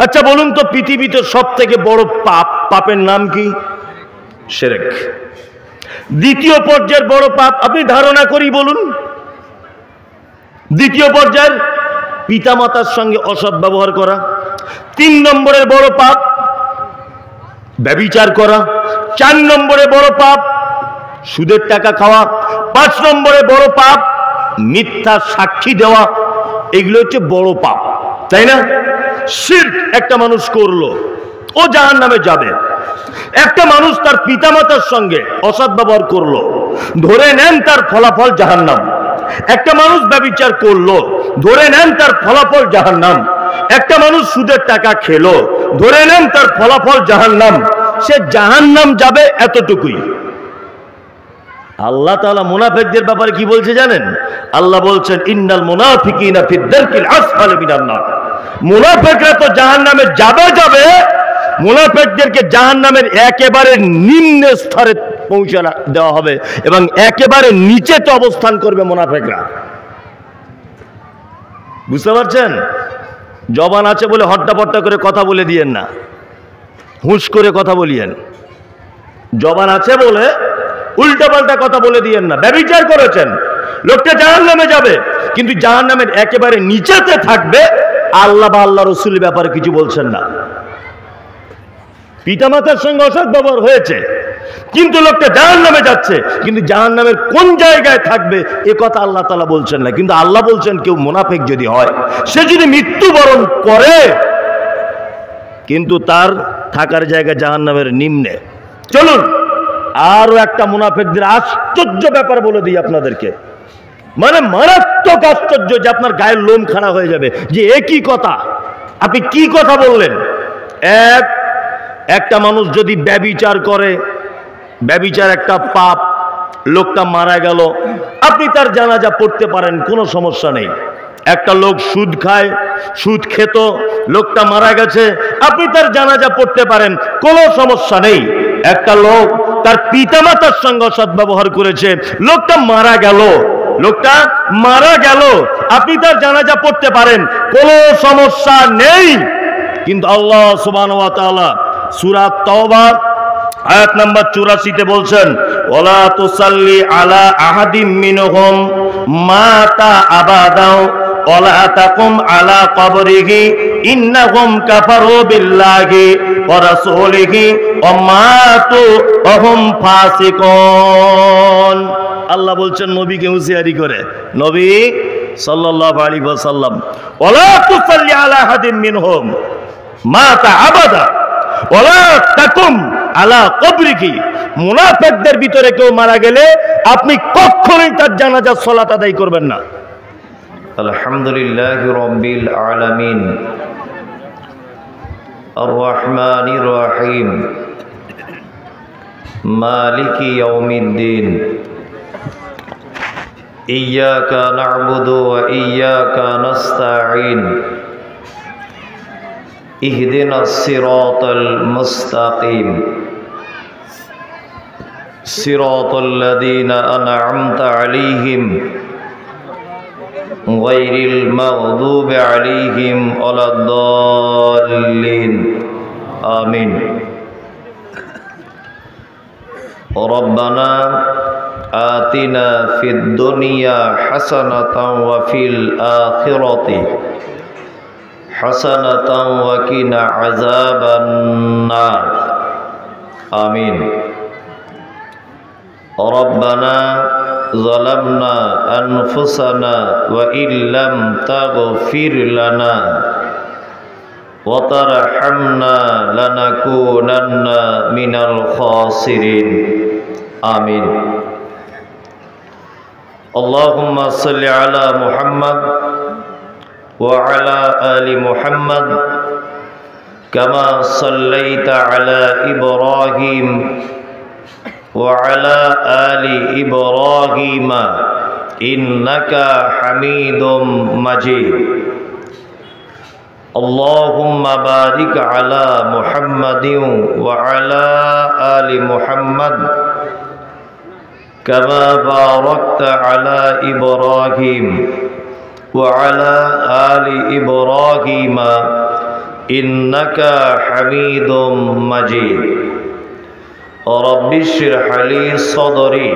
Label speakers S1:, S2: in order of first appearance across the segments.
S1: আচ্ছা বলুন তো, পৃথিবীতে সব থেকে বড় পাপের নাম কি? শিরক। দ্বিতীয় পর্যায়ের বড় পাপ আপনি ধারণা করি বলুন। দ্বিতীয় পর্যায়ের পিতামাতার সঙ্গে অসৎ ব্যবহার করা। 3 নম্বরের বড় পাপ ব্যভিচার করা। 4 নম্বরে বড় পাপ সুদের টাকা খাওয়া। 5 নম্বরে বড় পাপ মিথ্যা সাক্ষী দেওয়া। এগুলো হচ্ছে বড় পাপ, তাই না? শিরক একটা মানুষ করলো, ও জাহান্নামে যাবে। একটা মানুষ তার পিতামাতার সঙ্গে অসৎ ব্যবহার করলো, ধরে নেন তার ফলাফল জাহান্নাম। একটা মানুষ ব্যভিচার করলো, ধরে নেন তার ফলাফল জাহান্নাম। একটা মানুষ সুদের টাকা খেলো, ধরে নেন তার ফলাফল জাহান্নাম। সে জাহান্নাম যাবে, এতটুকুই। আল্লাহ তাআলা মুনাফিকদের ব্যাপারে কি বলছে জানেন? আল্লাহ বলছেন ইন্নাল মুনাফিকিনা ফি দারকিল আসফালি মিনান নার। মুনাফিকরা তো জাহান্নামে যাবে। মুনাফিকদেরকে জাহান্নামের একেবারে নিম্ন স্তরে পৌঁছে দেওয়া হবে এবং একেবারে নিচেতে অবস্থান করবে মুনাফিকরা। বুঝতে পারছেন? জবান আছে বলে হট্টাপট্টা করে কথা বলে দিয়েন না, হুঁশ করে কথা বলিয়েন। জবান আছে বলে উল্টাপাল্টা কথা বলে দিয়েন না। ব্যভিচার করেছেন, লোকটা জাহান্নামে যাবে, কিন্তু জাহান্নামের একেবারে নিচেতে থাকবে। আল্লাহ বা আল্লাহ রাসূলের ব্যাপারে কিছু বলছেন না। পিতামাতার সঙ্গে অসৎ ব্যবহার হয়েছে, কিন্তু লোকটা জাহান্নামে যাচ্ছে, কিন্তু জাহান্নামের কোন জায়গায় থাকবে এ কথা আল্লাহ তাআলা বলছেন না। কিন্তু আল্লাহ বলছেন কেউ মুনাফিক যদি হয়, সে যদি মৃত্যুবরণ করে, কিন্তু তার থাকার জায়গা জাহান্নামের নিম্নে। চলুন আরো একটা মুনাফিকদের আশ্চর্য ব্যাপার বলে দিই আপনাদেরকে, মানে মারাত্মক আশ্চর্য, যে আপনার গায়ের লোম খাড়া হয়ে যাবে যে একই কথা, আপনি কি কথা বললেন। একটা মানুষ যদি ব্যভিচার করে, ব্যভিচার একটা পাপ, লোকটা মারা গেল, আপনি তার জানাজা পড়তে পারেন, কোনো সমস্যা নেই। একটা লোক সুদ খায়, সুদ খেত, লোকটা মারা গেছে, আপনি তার জানাজা পড়তে পারেন, কোনো সমস্যা নেই। একটা লোক তার পিতামাতার সঙ্গে সদ্ব্যবহার করেছে, লোকটা মারা গেল, আপনি তার জানাজা পড়তে পারেন, কোনো সমস্যা নেই। কিন্তু আল্লাহ সুবহানাহু ওয়া তাআলা সূরা তাওবা আয়াত নাম্বার 84-তে বলছেন, ওয়ালা তুসাল্লি আলা আহাদিম মিনহুম মাতা আবাদাও ওয়ালা তাকুম আলা কবরিহি ইন্নাহুম কাফারু বিল্লাহি ওয়া রাসূলিহি ওয়া মাতু ওয়া হুম ফাসিকুন। আল্লাহ বলছেন নবীকে হুঁশিয়ারি করে, নবী সাল্লাল্লাহু আলাইহি ওয়াসাল্লাম, ওয়ালা তুসাল্লি আলা আহাদিম মিনহুম মাতা আবাদা ওয়ালা তাকুম আলা কবরিহি। মুনাফিকদের ভিতরে কেউ মারা গেলে আপনি কখনোই তার জানাজার সালাত আদায় করবেন না।
S2: আলহামদুলিল্লাহি রাব্বিল আলামিন আর রহমানির রহিম মালিকি ইয়াউমিদ্দিন ইয়্যাকা না'বুদু ওয়া ইয়্যাকা নাস্তাঈন ইহদিনাস সিরাতাল মুস্তাকিম সিরাতাল লাযীনা আন'আমতা আলাইহিম গায়রিল মাগদুবি আলাইহিম ওয়ালাদ-দাল্লিন। আমিন। রব্বানা আতিনা ফিদ দুনিয়া হাসানাতাও ওয়া ফিল আখিরাতি হাসানাতাও ওয়া কিনা আযাবান নার। আমিন। রব্বানা যালামনা আনফুসানা ওয়া ইল্লাম তাগফির লানা ওয়া তারহামনা লানাকুনান্না মিনাল খাসিরিন। আমিন। আল্লাহুম্মা সাল্লি আলা মুহাম্মাদ ওয়া আলা আলি মুহাম্মাদ কামা সাল্লাইতা আলা ইব্রাহিম وعلى آل إبراهيم إنك حميد مجيد. اللهم بارك على محمد وعلى آل محمد كما باركت على إبراهيم وعلى آل إبراهيم إنك حميد مجيد رب اشرح لي صدري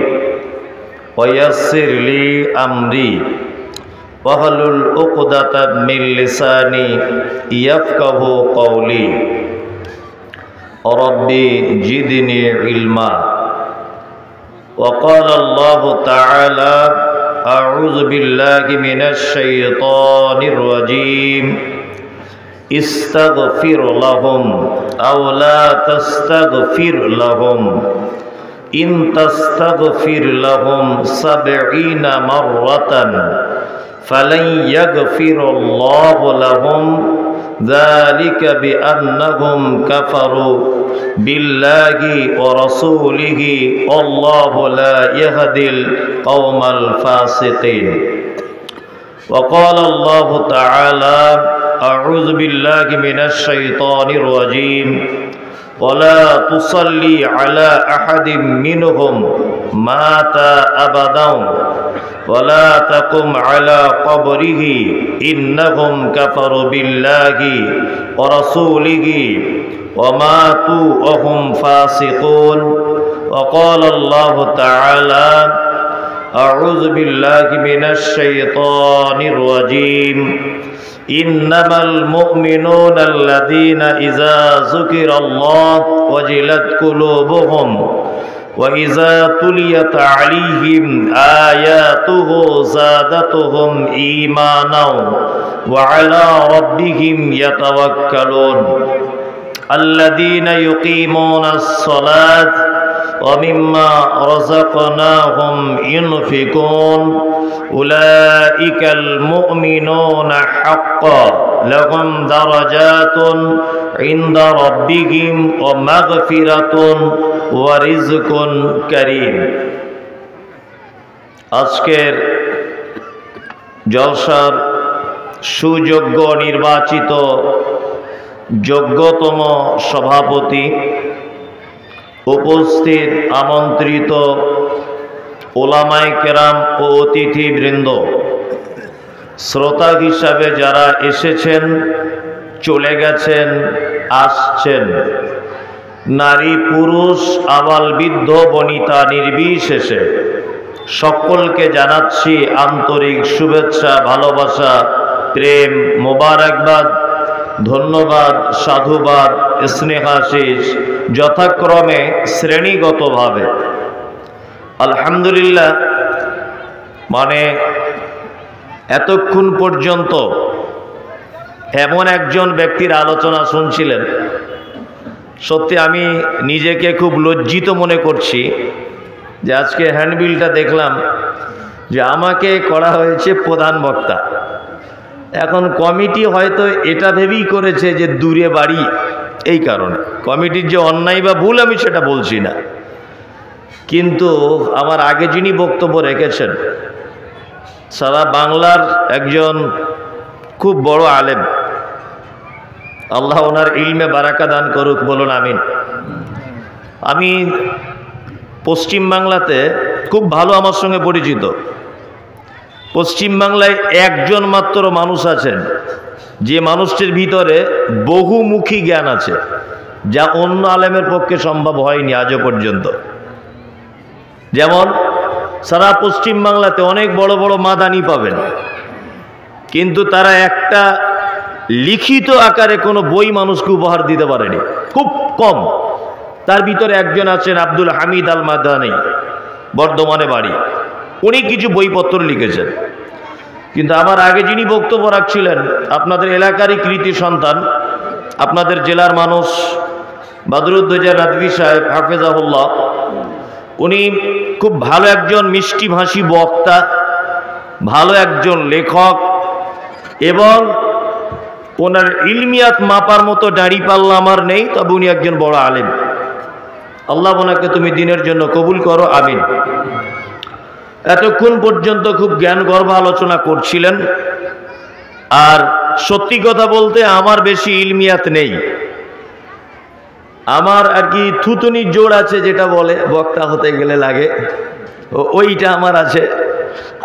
S2: ويسر لي أمري واحلل عقدة من لساني يفقه قولي ربي زدني علما وقال الله تعالى أعوذ بالله من الشيطان الرجيم استغفر لهم أو لا تستغفر لهم إن تستغفر لهم 70 مرة فلن يغفر الله لهم ذلك بأنهم كفروا بالله ورسوله والله لا يهدي القوم الفاسقين وقال الله تعالى أعوذ بالله من الشيطان الرجيم ولا تصلي على أحد منهم مات أبدا ولا تقم على قبره إنهم كفروا بالله ورسوله وماتوا وهم فاسقون وقال الله تعالى أعوذ بالله من الشيطان الرجيم إنما المؤمنون الذين إذا ذكر الله وجلت قلوبهم وإذا تليت عليهم آياته زادتهم إيمانا وعلى ربهم يتوكلون الذين يقيمون الصلاة ومما رزقناهم ينفقون أولئك المؤمنون حقا لهم درجات عند ربهم ومغفرة ورزق كريم আজকের জলসার সুযোগ্য নির্বাচিত যোগ্যতম সভাপতি উপস্থিত আমন্ত্রিত ওলামায়ে কেরাম ও অতিথিবৃন্দ শ্রোতা হিসাবে যারা এসেছেন চলে গেছেন আসছেন নারী পুরুষ আবাল বৃদ্ধ বনিতা নির্বিশেষে সকলকে জানাচ্ছি আন্তরিক শুভেচ্ছা ভালোবাসা প্রেম মোবারকবাদ ধন্যবাদ সাধুবাদ স্নেহাশিস যথাক্রমে শ্রেণীগতভাবে আলহামদুলিল্লাহ। মানে এতক্ষণ পর্যন্ত এমন একজন ব্যক্তির আলোচনা শুনছিলেন, সত্যি আমি নিজেকে খুব লজ্জিত মনে করছি যে আজকে হ্যান্ডবিলটা দেখলাম যে আমাকে করা হয়েছে প্রধান বক্তা। এখন কমিটি হয়তো এটা ভেবেই করেছে যে দূরে বাড়ি, এই কারণে কমিটির যে অন্যায় বা ভুল আমি সেটা বলছি না, কিন্তু আমার আগে যিনি বক্তব্য রেখেছেন সারা বাংলার একজন খুব বড় আলেম, আল্লাহ ওনার ইলমে বারাকা দান করুক, বলুন আমিন। আমি পশ্চিমবাংলাতে খুব ভালো আমার সঙ্গে পরিচিত। পশ্চিমবাংলায় একজন মাত্র মানুষ আছেন যে মানুষটির ভিতরে বহুমুখী জ্ঞান আছে, যা অন্য আলেমের পক্ষে সম্ভব হয়নি আজও পর্যন্ত। যেমন সারা পশ্চিমবাংলাতে অনেক বড় বড় মাদানি পাবেন, কিন্তু তারা একটা লিখিত আকারে কোনো বই মানুষকে উপহার দিতে পারেনি, খুব কম। তার ভিতরে একজন আছেন আব্দুল হামিদ আল মাদানি, বর্ধমানে বাড়ি। উনি কিছু বইপত্র লিখেছেন, কিন্তু আমার আগে যিনি বক্তব্য রাখছিলেন আপনাদের এলাকারই কৃতি সন্তান, আপনাদের জেলার মানুষ বদরুদ্দোজা নাদভী সাহেব হাফেজাহুল্লাহ, উনি খুব ভালো একজন মিষ্টি ভাষী বক্তা, ভালো একজন লেখক, এবং ওনার ইলমিয়াত মাপার মতো দাড়ি পাল্লা আমার নেই, তবে উনি একজন বড় আলেম। আল্লাহ ওনাকে তুমি দিনের জন্য কবুল করো, আমিন। এতক্ষণ পর্যন্ত খুব জ্ঞান গর্ভ আলোচনা করছিলেন, আর সত্যি কথা বলতে আমার বেশি ইলমিয়াত নেই, আমার আর কি থুতুনি জোর আছে, যেটা বলে বক্তা হতে গেলে লাগে, ওইটা আমার আছে।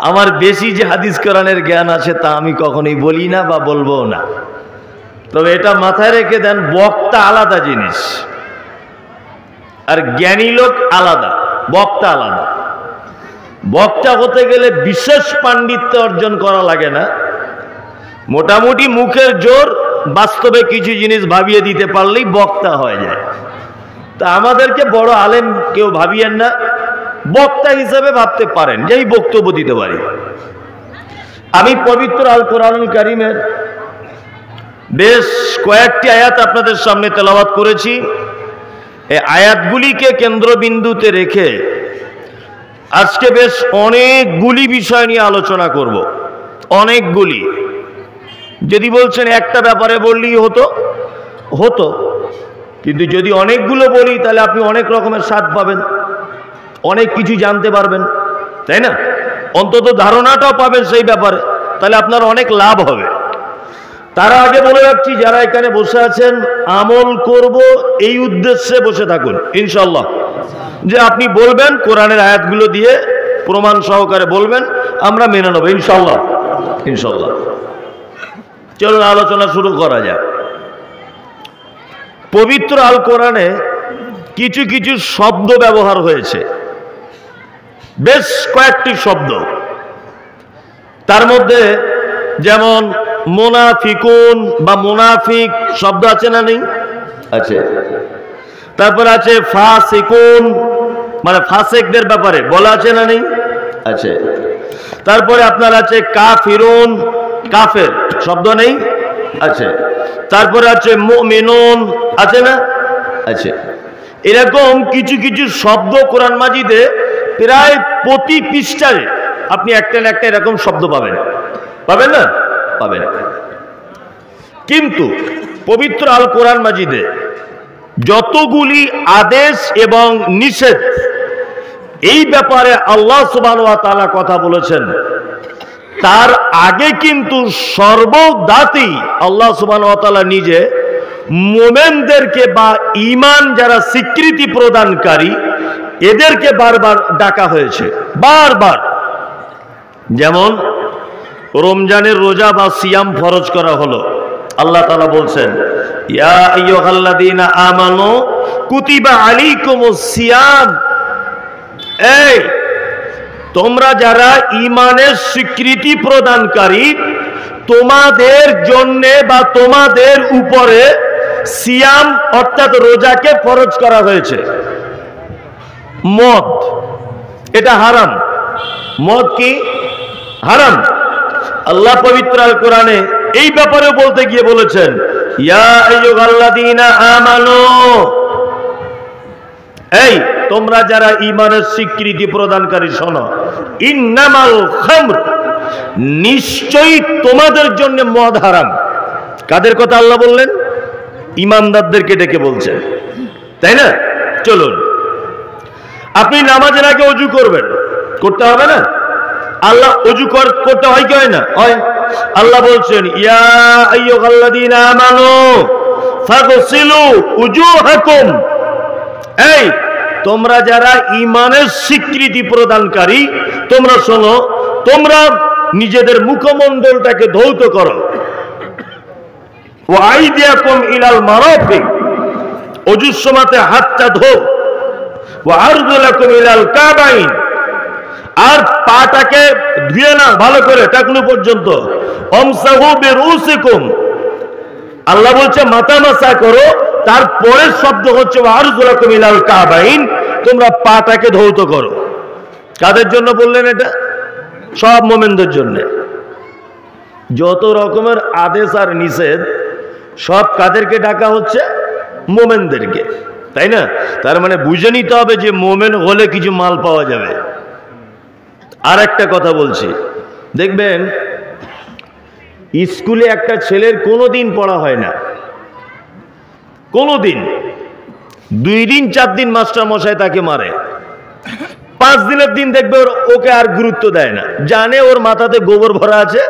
S2: আমার বেশি যে হাদিস কোরআনের জ্ঞান আছে তা আমি কখনোই বলি না বা বলবো না। তবে এটা মাথায় রেখে দেন, বক্তা আলাদা জিনিস আর জ্ঞানী লোক আলাদা, বক্তা আলাদা। বক্তা হতে গেলে বিশেষ পাণ্ডিত্য অর্জন করা লাগে না, মোটামুটি মুখের জোর বাস্তবে কিছু জিনিস ভাবিয়ে দিতে পারলেই বক্তা হয়ে যায়। তা আমাদেরকে বড় আলেম কেউ ভাবিয়েন না, বক্তা হিসেবে ভাবতে পারেন যে এই বক্তব্য দিতে পারি। আমি পবিত্র আল কোরআনুল কারীমের বেশ কয়েকটি আয়াত আপনাদের সামনে তেলাওয়াত করেছি। এই আয়াতগুলিকে কেন্দ্রবিন্দুতে রেখে আজকে বেশ অনেকগুলি বিষয় নিয়ে আলোচনা করব। অনেকগুলি, যদি বলছেন একটা ব্যাপারে বললেই হতো, কিন্তু যদি অনেকগুলো বলি তাহলে আপনি অনেক রকমের স্বাদ পাবেন, অনেক কিছু জানতে পারবেন, তাই না? অন্তত ধারণাটাও পাবেন সেই ব্যাপারে, তাহলে আপনার অনেক লাভ হবে। তারা আগে বলে রাখছি, যারা এখানে বসে আছেন আমল করব এই উদ্দেশ্যে বসে থাকুন ইনশাল্লাহ। যে আপনি বলবেন কোরআনের আয়াতগুলো দিয়ে প্রমাণ সহকারে বলবেন, আমরা মেনে নেব ইনশাল্লাহ। ইনশাল্লাহ চলুন আলোচনা শুরু করা যাক। পবিত্র আল কোরআনে কিছু কিছু শব্দ ব্যবহার হয়েছে, বেশ কয়েকটি শব্দ। তার মধ্যে যেমন মুনাফিকুন বা মুনাফিক শব্দ আছে না নেই? আছে। তারপর আছে ফাসিকুন, মানে ফাসিকদের ব্যাপারে বলা আছে না নেই? আছে। তারপরে আপনার আছে কাফিরুন, কাফের শব্দ নেই? আছে। তারপরে আছে মুমিনুন, আছে না? আছে। এরকম কিছু কিছু শব্দ কোরআন মাজিদে প্রায় প্রতি পৃষ্ঠায় আপনি একটা না একটা এরকম শব্দ পাবেন, পাবেন না? পাবেন। কিন্তু পবিত্র আল কোরআন মাজিদে যতগুলি আদেশ এবং নিষেধ এই ব্যাপারে আল্লাহ সুবহানাহু ওয়া তাআলা কথা বলেছেন, তার আগে কিন্তু সর্বদাতেই আল্লাহ সুবহানাহু ওয়া তাআলা নিজে মুমিনদেরকে বা ঈমান যারা স্বীকৃতি প্রদানকারী এদেরকে বারবার ডাকা হয়েছে, বারবার। যেমন রমজানের রোজা বা সিয়াম ফরজ করা হলো, আল্লাহ তাআলা বলছেন ইয়া আইয়ুহাল্লাযীনা আমানু কুতিবা আলাইকুমুস সিয়াম, এই তোমরা যারা ঈমানের স্বীকৃতি প্রদানকারী, তোমাদের জন্যে বা তোমাদের উপরে সিয়াম অর্থাৎ রোজাকে ফরজ করা হয়েছে। মদ এটা হারাম, মদ কি হারাম। আল্লাহ পবিত্র আল কোরআনে এই ব্যাপারে বলতে গিয়ে বলেছেন ইয়া আইয়ুহাল্লাযীনা আমানু, এই তোমরা যারা ঈমানের স্বীকৃতি প্রদানকারী শোনো, ইন্নামাল খামর, নিশ্চয়ই তোমাদের জন্য মদ হারাম। কাদের কথা আল্লাহ বললেন? ঈমানদারদেরকে ডেকে বলছেন, তাই না? চলুন, আপনি নামাজের আগে ওযু করবেন, করতে হবে না? আল্লাহ ওযু করতে হয় কি হয় না? হয়। আল্লাহ বলছেন ইয়া আইয়ুহাল্লাযীনা আমানু ফাগসিলু উজুহাকুম, এই তোমরা যারা ঈমানের স্বীকৃতি প্রদানকারী তোমরা শোনো, তোমরা নিজেদের মুখমণ্ডলটাকে ধৌত করো। ওয়া আইদিয়াকুম ইলাল মারাফিক, ওযুর সময়তে হাতটা ধো। ওয়া আরজুলাকুম ইলাল কাবাইন, আর পাটাকে ধুয়ে না ভালো করে টাকনু পর্যন্ত। আমসাহু বিরুসিকুম, আল্লাহ বলছে মাথা মাসা করো। তারপরের শব্দ হচ্ছে আরজুলাকুম ইলাল কাবাইন, তোমরা পাটাকে ধৌত করো। কাদের জন্য বললেন এটা? সব মুমিনদের জন্য। যত রকমের আদেশ আর নিষেধ সব কাদেরকে ডাকা হচ্ছে? মুমিনদেরকে, তাই না? তার মানে বুঝে নিতে হবে যে মুমিন হলে কিছু মাল পাওয়া যাবে। আর একটা কথা বলছি, দেখবেন স্কুলে একটা ছেলের কোনোদিন পড়া হয় না, কোনোদিন। 2 দিন 4 দিন মাস্টার মশাই তাকে মারে, 5 দিনের দিন দেখবে ওকে আর গুরুত্ব দেয় না, জানে ওর মাথাতে গোবর ভরা আছে,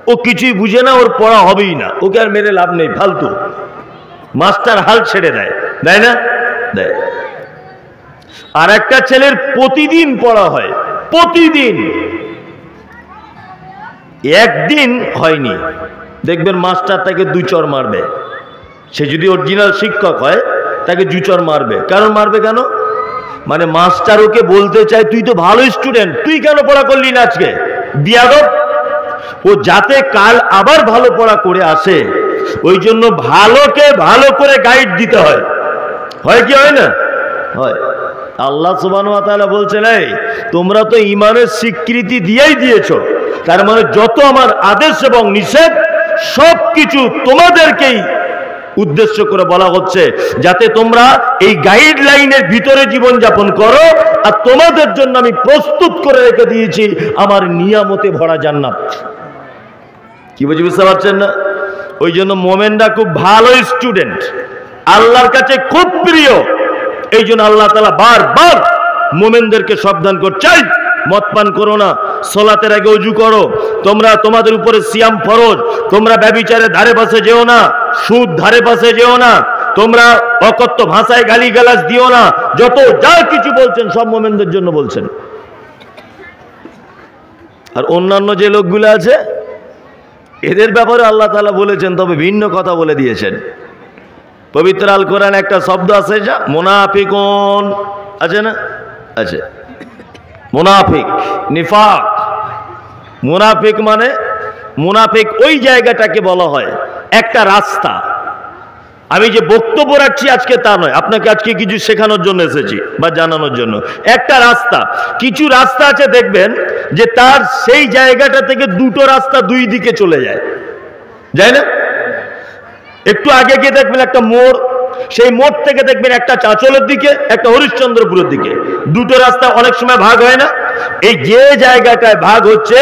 S2: ও কিছুই বুঝে না, ওর পড়া হবেই না, ওকে আর মেরে লাভ নেই, ফালতু। মাস্টার হাল ছেড়ে দেয়, দেয় না? দেয়। আর একটা ছেলের প্রতিদিন পড়া হয়, প্রতিদিন। একদিন হয়নি, দেখবেন মাস্টার তাকে 2 চর মারবে। সে যদি অরিজিনাল শিক্ষক হয় তাকে 2 চর মারবে। কারণ মারবে কেন? মানে মাস্টার ওকে বলতে চায় তুই তো ভালো স্টুডেন্ট, তুই কেন পড়া করলি না আজকে, বিয়াদব। ও যাতে কাল আবার ভালো পড়া করে আসে, ওই জন্য ভালোকে ভালো করে গাইড দিতে হয়। হয় কি হয় না? হয়। আল্লাহ সুবহানাহু ওয়া তাআলা বলছেন, এই তোমরা তো ঈমানের স্বীকৃতি দিয়েই দিয়েছো, তার মানে যত আমার আদেশ এবং নিষেধ সবকিছু তোমাদেরকেই উদ্দেশ্য করে বলা হচ্ছে, যাতে তোমরা এই গাইডলাইনের ভিতরে জীবন যাপন করো। আর তোমাদের জন্য আমি প্রস্তুত করে রেখে দিয়েছি আমার নিয়ামতে ভরা জান্নাত। কি বুঝতে পারছেন না? ওই জন্য মোমেনরা খুব ভালো স্টুডেন্ট, আল্লাহর কাছে খুব প্রিয়। এই জন্য আল্লাহ তাআলা বারবার মোমেনদেরকে সাবধান করছে, মদ পান করো না, সালাতের আগে ওযু করো, তোমরা তোমাদের উপরে সিয়াম ফরজ, তোমরা ব্যভিচারের ধারে পাশে যেও না, সুদ ধারে পাশে যেও না, তোমরা অকথ্য ভাষায় গালিগালাজ দিও না। যত যা কিছু বলছেন সব মোমেনদের জন্য বলছেন। আর অন্যান্য যে লোকগুলো আছে এদের ব্যাপারে আল্লাহ তাআলা বলেছেন, তবে ভিন্ন কথা বলে দিয়েছেন। পবিত্র আল কোরআন একটা শব্দ আছে, যা মুনাফিকুন আছে না? আছে। মুনাফিক, নিফাক। মুনাফিক মানে, মুনাফিক ওই জায়গাটাকে বলা হয় একটা রাস্তা। আমি যে বক্তব্য রাখছি আজকে তা নয়, আপনাকে আজকে কিছু শেখানোর জন্য এসেছি বা জানানোর জন্য। একটা রাস্তা, কিছু রাস্তা আছে দেখবেন যে তার সেই জায়গাটা থেকে 2টো রাস্তা 2 দিকে চলে যায়, যায় না? একটু আগে গিয়ে দেখবেন একটা মোড়, সেই মোড় থেকে দেখবেন একটা চাঁচলের দিকে, একটা হরিশ্চন্দ্রপুরের দিকে। 2টো রাস্তা অনেক সময় ভাগ হয় না? এই যে জায়গাটায় ভাগ হচ্ছে,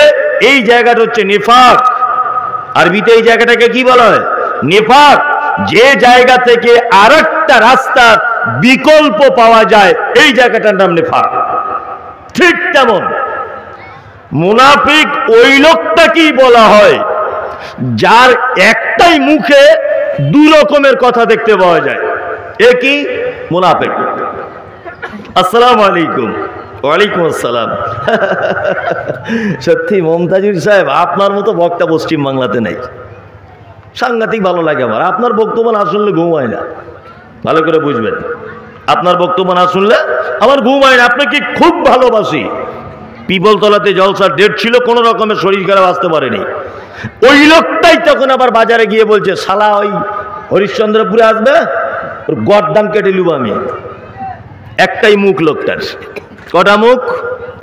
S2: এই জায়গাটা হচ্ছে নিফাক। আরবিতে এই জায়গাটাকে কি বলা হয়? নিফাক। যে জায়গা থেকে আরেকটা রাস্তার বিকল্প পাওয়া যায়, এই জায়গাটার নাম নিফাক। ঠিক তেমন মুনাফিক ওই লোকটাকেই বলা হয় যার একটাই মুখে 2 রকমের কথা দেখতে পাওয়া যায়। এ কি? মুনাফিক। আসসালামু আলাইকুম। ওয়ালাইকুম আসসালাম। সত্যি মমতাজুর সাহেব, আপনার মতো বক্তা পশ্চিম বাংলাতে নেই। সাংঘাতিক ভালো লাগে আমার। আপনার বক্তব্য না শুনলে ঘুম হয় না, ভালো করে বুঝবেন। আপনার বক্তব্য না শুনলে আমার ঘুম হয় না। আপনাকে খুব ভালোবাসি। পিপলতলাতে জলসার ডেট ছিল, কোনো রকমের শরীর খারাপ আসতে পারেনি। ওই লোকটাই তখন আবার বাজারে গিয়ে বলছে, শালা ওই হরিশ্চন্দ্রপুরে আসবে, ওর গর্দান কেটে লিব আমি। একটাই মুখ লোকটার। কটা মুখ?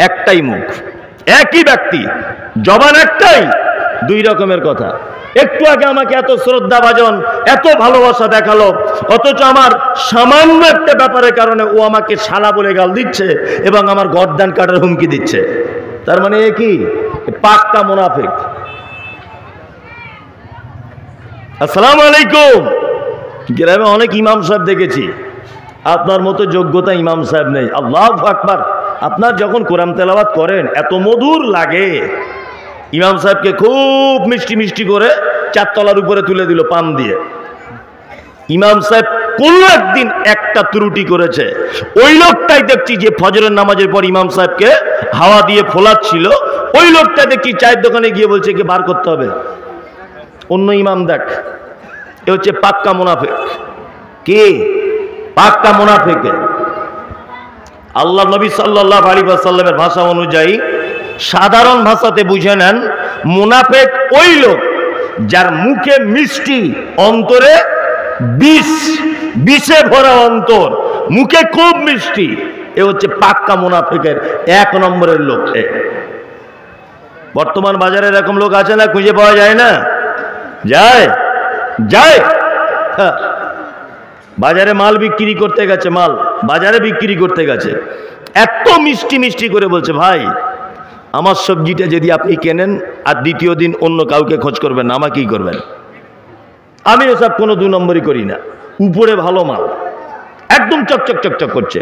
S2: একটাই মুখ। একই ব্যক্তি, জবান একটাই, 2 রকমের কথা। একটু আগে আমাকে এত শ্রদ্ধা ভাজন, এত ভালোবাসা দেখালো, অথচ আমার সামান্য একটা ব্যাপারের কারণে ও আমাকে শালা বলে গাল দিচ্ছে এবং আমার গর্দান কাটার হুমকি দিচ্ছে। তার মানে এ কি? পাক্কা মুনাফিক। আসসালামু আলাইকুম। গ্রামে অনেক ইমাম সাহেব দেখেছি, আপনার মতো যোগ্যতা ইমাম সাহেব নেই। আল্লাহু আকবার। আপনার যখন কোরআন তেলাওয়াত করেন এত মধুর লাগে। ইমাম সাহেবকে খুব মিষ্টি মিষ্টি করে 4 তলার উপরে তুলে দিল পান দিয়ে। ইমাম সাহেব কোন একদিন একটা ত্রুটি করেছে, ওই লোকটাই দেখছি যে ফজরের নামাজের পর ইমাম সাহেবকে হাওয়া দিয়ে ফোলাচ্ছিল, ওই লোকটা দেখছি চায়ের দোকানে গিয়ে বলছে কি বার করতে হবে। অন্য ইমাম দেখ। এ হচ্ছে পাক্কা মুনাফিক। কে? পাক্কা মুনাফিক। আল্লাহ নবী সাল্লাল্লাহু আলাইহি ওয়াসাল্লামের ভাষা অনুযায়ী সাধারণ ভাষাতে বুঝে নেন, মুনাফিক ওই লোক যার মুখে মিষ্টি, অন্তরে বিষ, বিষে ভরা অন্তর, মুখে খুব মিষ্টি। এ হচ্ছে পাক্কা মুনাফিকের 1 নম্বরের লোক। বর্তমান বাজারে এরকম লোক আছে না? খুঁজে পাওয়া যায় না? যায় যায়। বাজারে মাল বিক্রি করতে গেছে, মাল বাজারে বিক্রি করতে গেছে, এত মিষ্টি মিষ্টি করে বলছে, ভাই আমার সবজিটা যদি আপনি কেনেন আর দ্বিতীয় দিন অন্য কাউকে খোঁজ করবেন না, আমাকেই করবেন। আমি এসব কোনো 2 নম্বরই করি না। উপরে ভালো মাল, একদম চকচক চকচক করছে।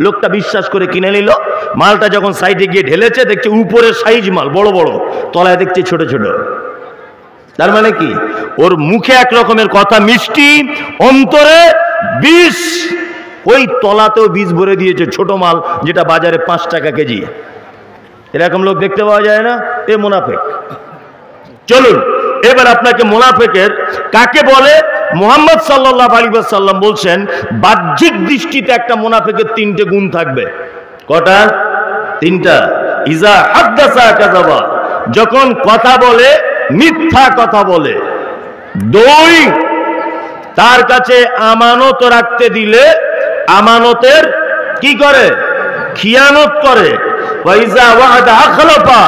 S2: লোকটা বিশ্বাস করে কিনে নিল। মালটা যখন সাইডে গিয়ে ঢেলেছে, দেখছে উপরে সাইজ মাল বড় বড়, তলায় দেখছে ছোট ছোট। তার মানে কি? ওর মুখে এক রকমের কথা মিষ্টি, অন্তরে বিষ। ওই তলাতেও বিষ ভরে দিয়েছে, ছোট মাল যেটা বাজারে 5 টাকা কেজি। এরকম লোক দেখতে পাওয়া যায় না? এ মুনাফিক। চলুন
S1: এবার আপনাকে মুনাফিকের কাকে বলে মুহাম্মদ সাল্লাল্লাহু আলাইহি ওয়াসাল্লাম বলছেন বাহ্যিক দৃষ্টিতে একটা মুনাফিকের তিনটে গুণ থাকবে। কটা? তিনটা। ইজা হাদ্দাসা কাযাবা, যখন কথা বলে মিথ্যা কথা বলে। দুই, তার কাছে আমানত রাখতে দিলে আমানতের কি করে? খিয়ানত করে। ওয়াইজা ওয়াদা আখলাফা,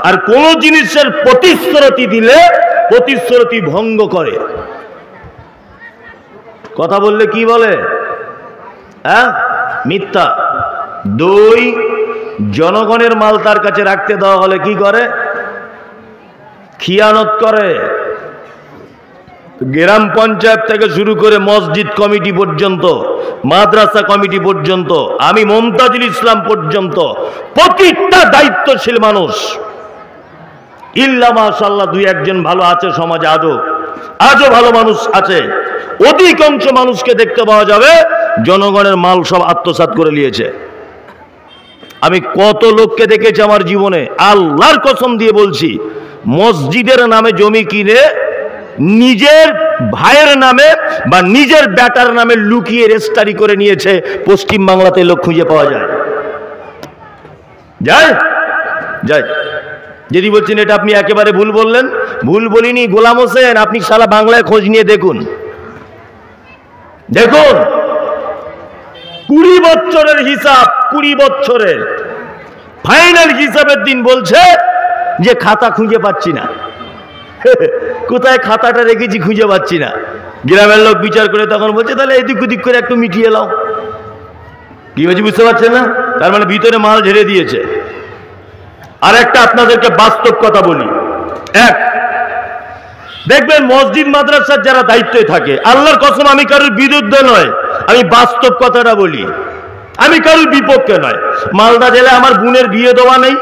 S1: আর কোন জিনিসের প্রতিশ্রুতি দিলে প্রতিশ্রুতি ভঙ্গ করে। কথা বললে কি বলে? হ্যাঁ, মিথ্যা। দুই, জনগণের মাল তার কাছে রাখতে দেওয়া হলে কি করে? খিয়ানত করে। গ্রাম পঞ্চায়েত থেকে শুরু করে মসজিদ কমিটি পর্যন্ত, মাদ্রাসা কমিটি পর্যন্ত, আমি মমতাজুল ইসলাম পর্যন্ত প্রতিটা দায়িত্বশীল মানুষ, ইল্লা মাশাআল্লাহ দুই একজন ভালো আছে সমাজে, আজও ভালো মানুষ আছে। অধিকাংশ মানুষকে দেখতে পাওয়া যাবে জনগণের মাল সব আত্মসাৎ করে নিয়েছে। আমি কত লোককে দেখেছি আমার জীবনে, আল্লাহর কসম দিয়ে বলছি, মসজিদের নামে জমি কিনে নিজের ভাইয়ের নামে বা নিজের বেটার নামে লুকিয়ে রেজিস্ট্রি করে নিয়েছে। পশ্চিম বাংলাতে লোক খুঁজে পাওয়া যায়। যায় যায়। যদি বলছেন এটা আপনি একেবারে ভুল বললেন, ভুল বলিনি গোলাম হোসেন, আপনি সারা বাংলায় খোঁজ নিয়ে দেখুন। দেখুন 20 বছরের হিসাব, 20 বছরের ফাইনাল হিসাবের দিন বলছে যে খাতা খুঁজে পাচ্ছি না। কোথায় খাতাটা রেখেছি খুঁজে পাচ্ছি না। গ্রামের লোক বিচার করে তখন বলছে তাহলে এদিক ওদিক করে একটু মিটিয়ে নাও। কি বলছি বুঝতে পারছেন না? তার মানে ভিতরে মাল ঝেড়ে দিয়েছে। আর একটা আপনাদেরকে বাস্তব কথা বলি। এক, দেখবেন মসজিদ মাদ্রাসার যারা দায়িত্বে থাকে, আল্লাহর কসম আমি কারোর বিরুদ্ধে নয়, আমি বাস্তব কথাটা বলি, আমি কারোর বিপক্ষে নয়। মালদা জেলায় আমার বোনের বিয়ে দেওয়া নেই,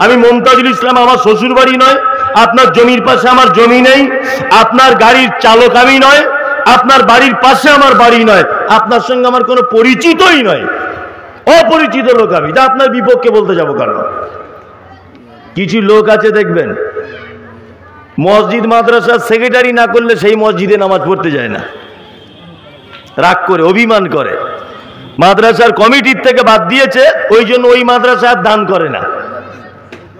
S1: আমি মমতাজুল ইসলাম আমার শ্বশুর বাড়ি নয়, আপনার জমির পাশে আমার জমি নেই, আপনার গাড়ির চালক আমি নয়, আপনার বাড়ির পাশে আমার বাড়ি নয়, আপনার সঙ্গে আমার কোনো পরিচিতই নয়, অপরিচিত লোক আমি, তা আপনার বিপক্ষে বলতে যাবো কেন? কিছু লোক আছে দেখবেন মসজিদ মাদ্রাসার সেক্রেটারি না করলে সেই মসজিদে নামাজ পড়তে যায় না, রাগ করে অভিমান করে। মাদ্রাসার কমিটির থেকে বাদ দিয়েছে ওই জন্য ওই মাদ্রাসা আর দান করে না।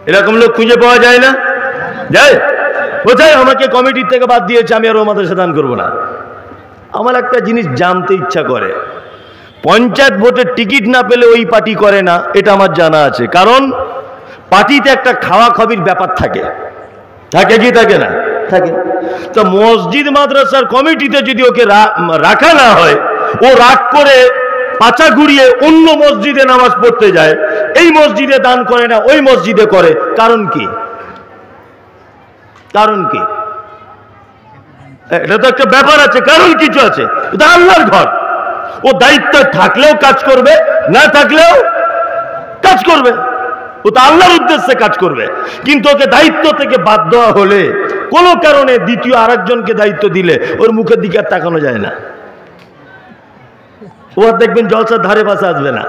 S1: এরকম লোক খুঁজে পাওয়া যায় না? যায় কোথায়? আমাকে কমিটির থেকে বাদ দিয়েছে, আমি আর ও মাদ্রাসা দান করবো না। আমার একটা জিনিস জানতে ইচ্ছা করে, পঞ্চায়েত ভোটের টিকিট না পেলে ওই পার্টি করে না, এটা আমার জানা আছে। কারণ পার্টিতে একটা খাওয়া খাবির ব্যাপার থাকে, থাকে কি থাকে না? থাকে। তো মসজিদ মাদ্রাসার কমিটিতে যদি ওকে রাখা না হয়, ও রাগ করে পাছা ঘুরিয়ে অন্য মসজিদে নামাজ পড়তে যায়, এই মসজিদে দান করে না ওই মসজিদে করে। কারণ কি? কারণ কি? এটা তো একটা ব্যাপার আছে, কারণ কিছু আছে। এটা আল্লাহর ঘর, ও দায়িত্ব থাকলেও কাজ করবে, না থাকলেও কাজ করবে, ও তো আল্লাহর উদ্দেশ্যে কাজ করবে। কিন্তু ওকে দায়িত্ব থেকে বাদ দেওয়া হলে কোনো কারণে দ্বিতীয় আরেকজনকে দায়িত্ব দিলে ওর মুখের দিকে আর তাকানো যায় না, ও আর দেখবেন জলসার ধারে পাশে আসবে না।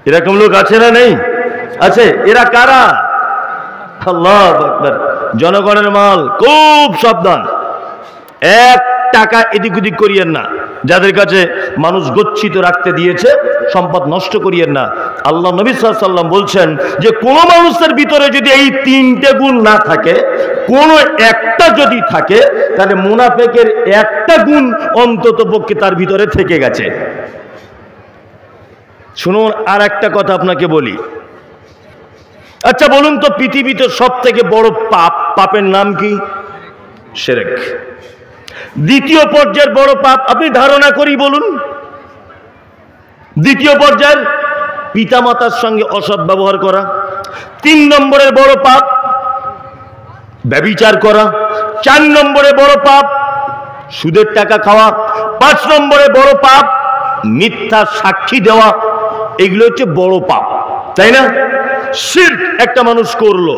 S1: এরকম লোক আছে না? নেই? আছে। এরা কারা? আল্লাহু আকবার। জনগণের মাল, খুব সাবধান, 1 টাকা এদিক ওদিক করিয়েন না। যাদের কাছে মানুষ গচ্ছিত রাখতে দিয়েছে সম্পদ নষ্ট করিয়েন না। আল্লাহ নবী সাল্লাল্লাহু আলাইহি ওয়াসাল্লাম বলছেন যে কোন মানুষের ভিতরে যদি এই 3টে গুণ না থাকে, কোনো একটা যদি থাকে, তাহলে মুনাফিকের একটা গুণ অন্তত পক্ষে তার ভিতরে থেকে গেছে। শুনুন, আর একটা কথা আপনাকে বলি। আচ্ছা বলুন তো, পৃথিবীতে সব থেকে বড় পাপের নাম কি? শিরক। দ্বিতীয় পর্যায়ের বড় পাপ আপনি ধারণা করি বলুন। দ্বিতীয় পর্যায়ের পিতামাতার সঙ্গে অসৎ ব্যবহার করা। 3 নম্বরের বড় পাপ ব্যভিচার করা। 4 নম্বরে বড় পাপ সুদের টাকা খাওয়া। 5 নম্বরে বড় পাপ মিথ্যা সাক্ষী দেওয়া। এগুলো হচ্ছে বড় পাপ, তাই না? শিরক একটা মানুষ করলো,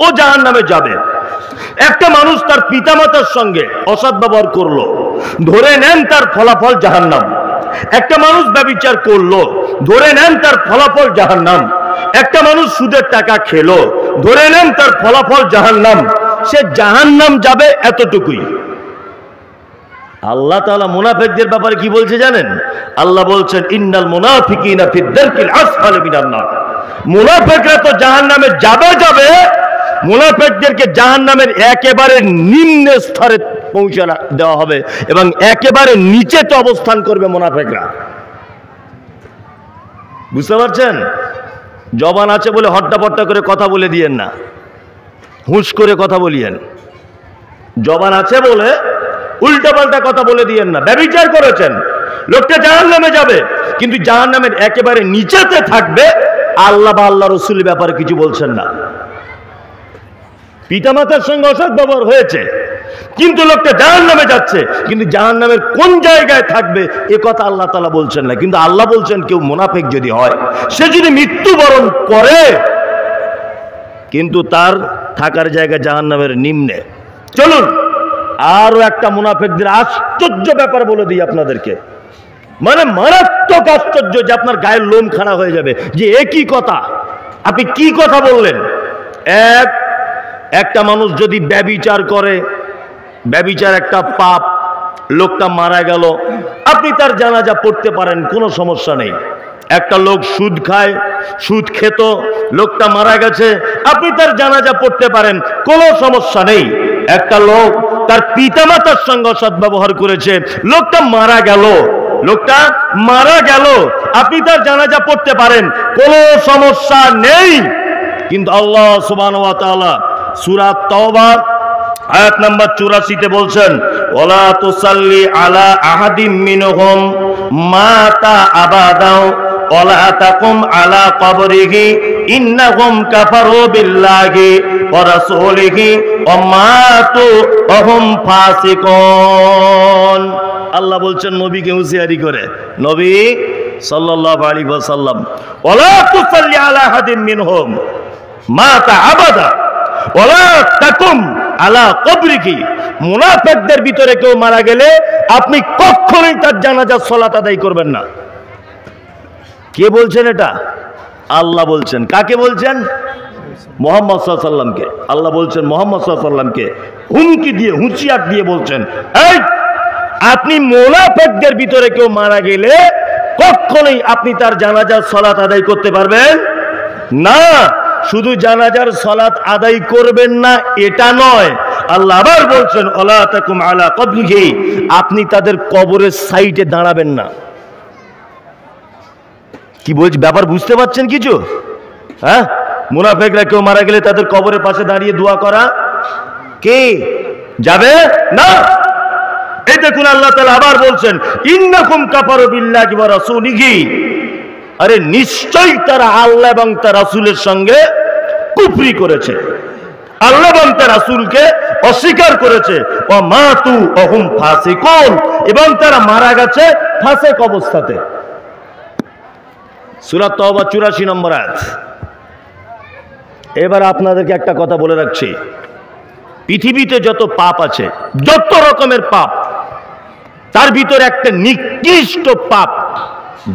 S1: ও জাহান্নামে যাবে। একটা মানুষ তার পিতামাতার সঙ্গে অসৎ ব্যবহার করলো, ধরে নেন তার ফলাফল জাহান্নাম। একটা মানুষ ব্যভিচার করলো, ধরে নেন তার ফলাফল জাহান্নাম। একটা মানুষ সুদের টাকা খেলো, ধরে নেন তার ফলাফল জাহান্নাম। সে জাহান্নাম যাবে, এতটুকুই। আল্লাহ তাআলা মুনাফিকদের ব্যাপারে কি বলছে জানেন? আল্লাহ বলছেন ইন্নাল মুনাফিকিনা ফি দারকিল আসফালি মিনান নার। মুনাফিকরা তো জাহান্নামে যাবে, মুনাফিকদেরকে জাহান্নামের একেবারে নিম্ন স্তরে পৌঁছে দেওয়া হবে এবং একেবারে নিচেতে অবস্থান করবে মুনাফিকরা। বুঝতে পারছেন? জবান আছে বলে হট্টাপট্টা করে কথা বলে দিয়েন না, হুঁশ করে কথা বলিয়েন। জবান আছে বলে উল্টাপাল্টা কথা বলে দিয়েন না। ব্যভিচার করেছেন, লোকটা জাহান্নামে যাবে, কিন্তু জাহান্নামের একেবারে নিচেতে থাকবে। আল্লাহ বা আল্লাহ রসুলের ব্যাপারে কিছু বলছেন না। পিতামাতার সঙ্গে অসৎ ব্যবহার হয়েছে, কিন্তু লোকটা জাহান্নামে যাচ্ছে, কিন্তু জাহান্নামের কোন জায়গায় থাকবে এ কথা আল্লাহ তাআলা বলছেন না। কিন্তু আল্লাহ বলছেন কেউ মুনাফিক যদি হয়, সে যদি মৃত্যুবরণ করে, কিন্তু তার থাকার জায়গা জাহান্নামের নিম্নে। চলুন আরো একটা মুনাফিকদের আশ্চর্য ব্যাপার বলে দিই আপনাদেরকে, মানে মারাত্মক আশ্চর্য, যে আপনার গায়ের লোম খাড়া হয়ে যাবে যে একই কথা, আপনি কি কথা বললেন। একটা মানুষ যদি ব্যভিচার করে, ব্যভিচার একটা পাপ, লোকটা মারা গেল, আপনি তার জানাজা পড়তে পারেন, কোনো সমস্যা নেই। একটা লোক সুদ খায়, সুদ খেত, লোকটা মারা গেছে, আপনি তার জানাজা পড়তে পারেন, কোনো সমস্যা নেই। একটা লোক তার পিতামাতার সঙ্গে সদ্ব্যবহার করেছে, লোকটা মারা গেল, আপনি তার জানাজা পড়তে পারেন, কোনো সমস্যা নেই। কিন্তু আল্লাহ সুবহানাহু ওয়া তাআলা সূরা তাওবা আয়াত নাম্বার 84-তে বলছেন, ওয়ালা তুসাল্লি আলা আহাদিম মিনহুম মাতা আবাদাও ওয়ালা তাকুম আলা কবরিহি ইন্নাহুম কাফারু বিল্লাহি ওয়া রাসূলিহি ওয়া মাতু ওয়া হুম ফাসিকুন। আল্লাহ বলছেন নবীকে হুঁশিয়ারি করে, নবী সাল্লাল্লাহু আলাইহি ওয়াসাল্লাম, ওয়ালা তুসাল্লি আলা আহাদিম মিনহুম মাতা আবাদা ওয়ালা তাকুম আলা কবরিহি। মুনাফিকদের ভিতরে কেউ মারা গেলে আপনি কখনোই তার জানাজার সালাত আদায় করবেন না। কে বলছেন এটা? আল্লাহ বলছেন। কাকে বলছেন? মুহাম্মদ সাল্লাল্লাহু আলাইহি ওয়াসাল্লামকে। আল্লাহ বলছেন মুহাম্মদ সাল্লাল্লাহু আলাইহি ওয়াসাল্লামকে হুমকি দিয়ে, হুঁশিয়ার দিয়ে বলছেন, এই আপনি মুনাফিকদের ভিতরে কেউ মারা গেলে কখনোই আপনি তার জানাজার সালাত আদায় করতে পারবেন না। শুধু জানাজার সালাত আদায় করবেন না এটা নয়, আল্লাহ আবার বলছেন ওয়ালা তাকুম আলা কবরিহি, আপনি তাদের কবরের সাইডে দাঁড়াবেন না। কি বলছি ব্যাপার বুঝতে পারছেন কিছু? হ্যাঁ, মুনাফিকরা কেউ মারা গেলে তাদের কবরের পাশে দাঁড়িয়ে দোয়া করা কে যাবে না। এই দেখুন আল্লাহ তাআলা আবার বলছেন ইন্নাকুম কাফারু বিল্লাহি ওয়া রাসূলিহি, আরে নিশ্চয়ই তারা আল্লাহ এবং তার রাসূলের সঙ্গে কুফরি করেছে, আল্লাহ এবং তার রাসূলকে অস্বীকার করেছে। ওয়া মাতু ওয়া হুম ফাসিকুন, এবং তারা মারা গেছে ফাসিক অবস্থাতে। সূরা তাওবা 84 নম্বর আয়াত। এবার আপনাদেরকে একটা কথা বলে রাখছি, পৃথিবীতে যত পাপ আছে, যত রকমের পাপ, তার ভিতরে একটা নিকৃষ্ট পাপ,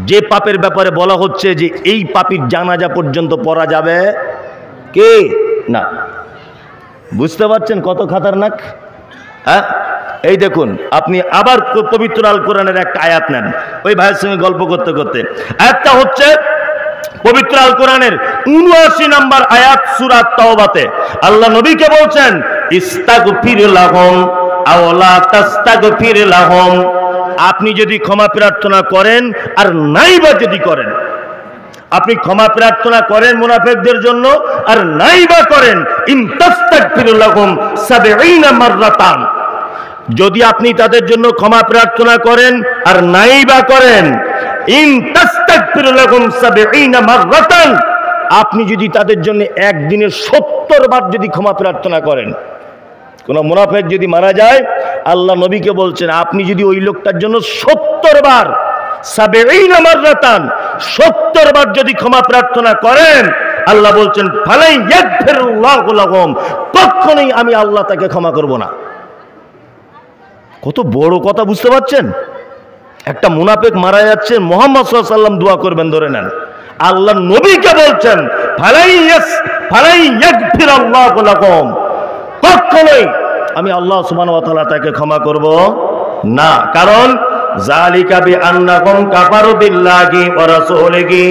S1: যে পাপের ব্যাপারে বলা হচ্ছে যে এই পাপীর জানাজা পর্যন্ত পড়া যাবে কে না। বুঝতে পারছেন কত খতরনাক? হ্যাঁ, এই দেখুন আপনি আবার পবিত্র আল কোরআনের একটা আয়াত নেন, ওই ভাইয়ের সঙ্গে গল্প করতে করতে। আয়াতটা হচ্ছে পবিত্র আল কোরআনের ৭৯ নম্বর আয়াত সূরা তাওবাতে। আল্লাহ নবীকে বলছেন ইস্তাগফির লাহুম আও লা তাস্তাগফির লাহুম, আপনি যদি ক্ষমা প্রার্থনা করেন আর নাইবা যদি করেন, আপনি ক্ষমা প্রার্থনা করেন মুনাফিকদের জন্য আর নাইবা করেন, ইন তাস্তাগফির লাহুম ৭০ মাররাতান, যদি আপনি তাদের জন্য ক্ষমা প্রার্থনা করেন আর নাইবা করেন, ইন তাস্তাগফির লাহুম ৭০ মাররাতান, আপনি যদি তাদের জন্য একদিনে ৭০ বার যদি ক্ষমা প্রার্থনা করেন, কোন মুনাফিক যদি মারা যায়, আল্লাহ নবীকে বলছেন আপনি যদি ওই লোকটার জন্য ৭০ বার ৭০ মাররাতান ৭০ বার যদি ক্ষমা প্রার্থনা করেন, আল্লাহ বলছেন ফালাই ইয়াগফিরুল্লাহু লাহুম, কখনোই আমি আল্লাহ তাকে ক্ষমা করব না। কত বড় কথা বুঝতে পারছেন? একটা মুনাফিক মারা যাচ্ছে, মুহাম্মদ সাল্লাল্লাহু আলাইহি ওয়াসাল্লাম দোয়া করবেন, ধরে নেন। আল্লাহ নবীকে বলছেন ফালাই ইয়াগফিরুল্লাহু লাহুম, কখনোই আমি আল্লাহ সুবহানাহু ওয়া তাআলা তাকে ক্ষমা করব না। কারণ যালিকা বিআন্নাহুম কাফারু বিল্লাহি ওয়া রাসূলিহি,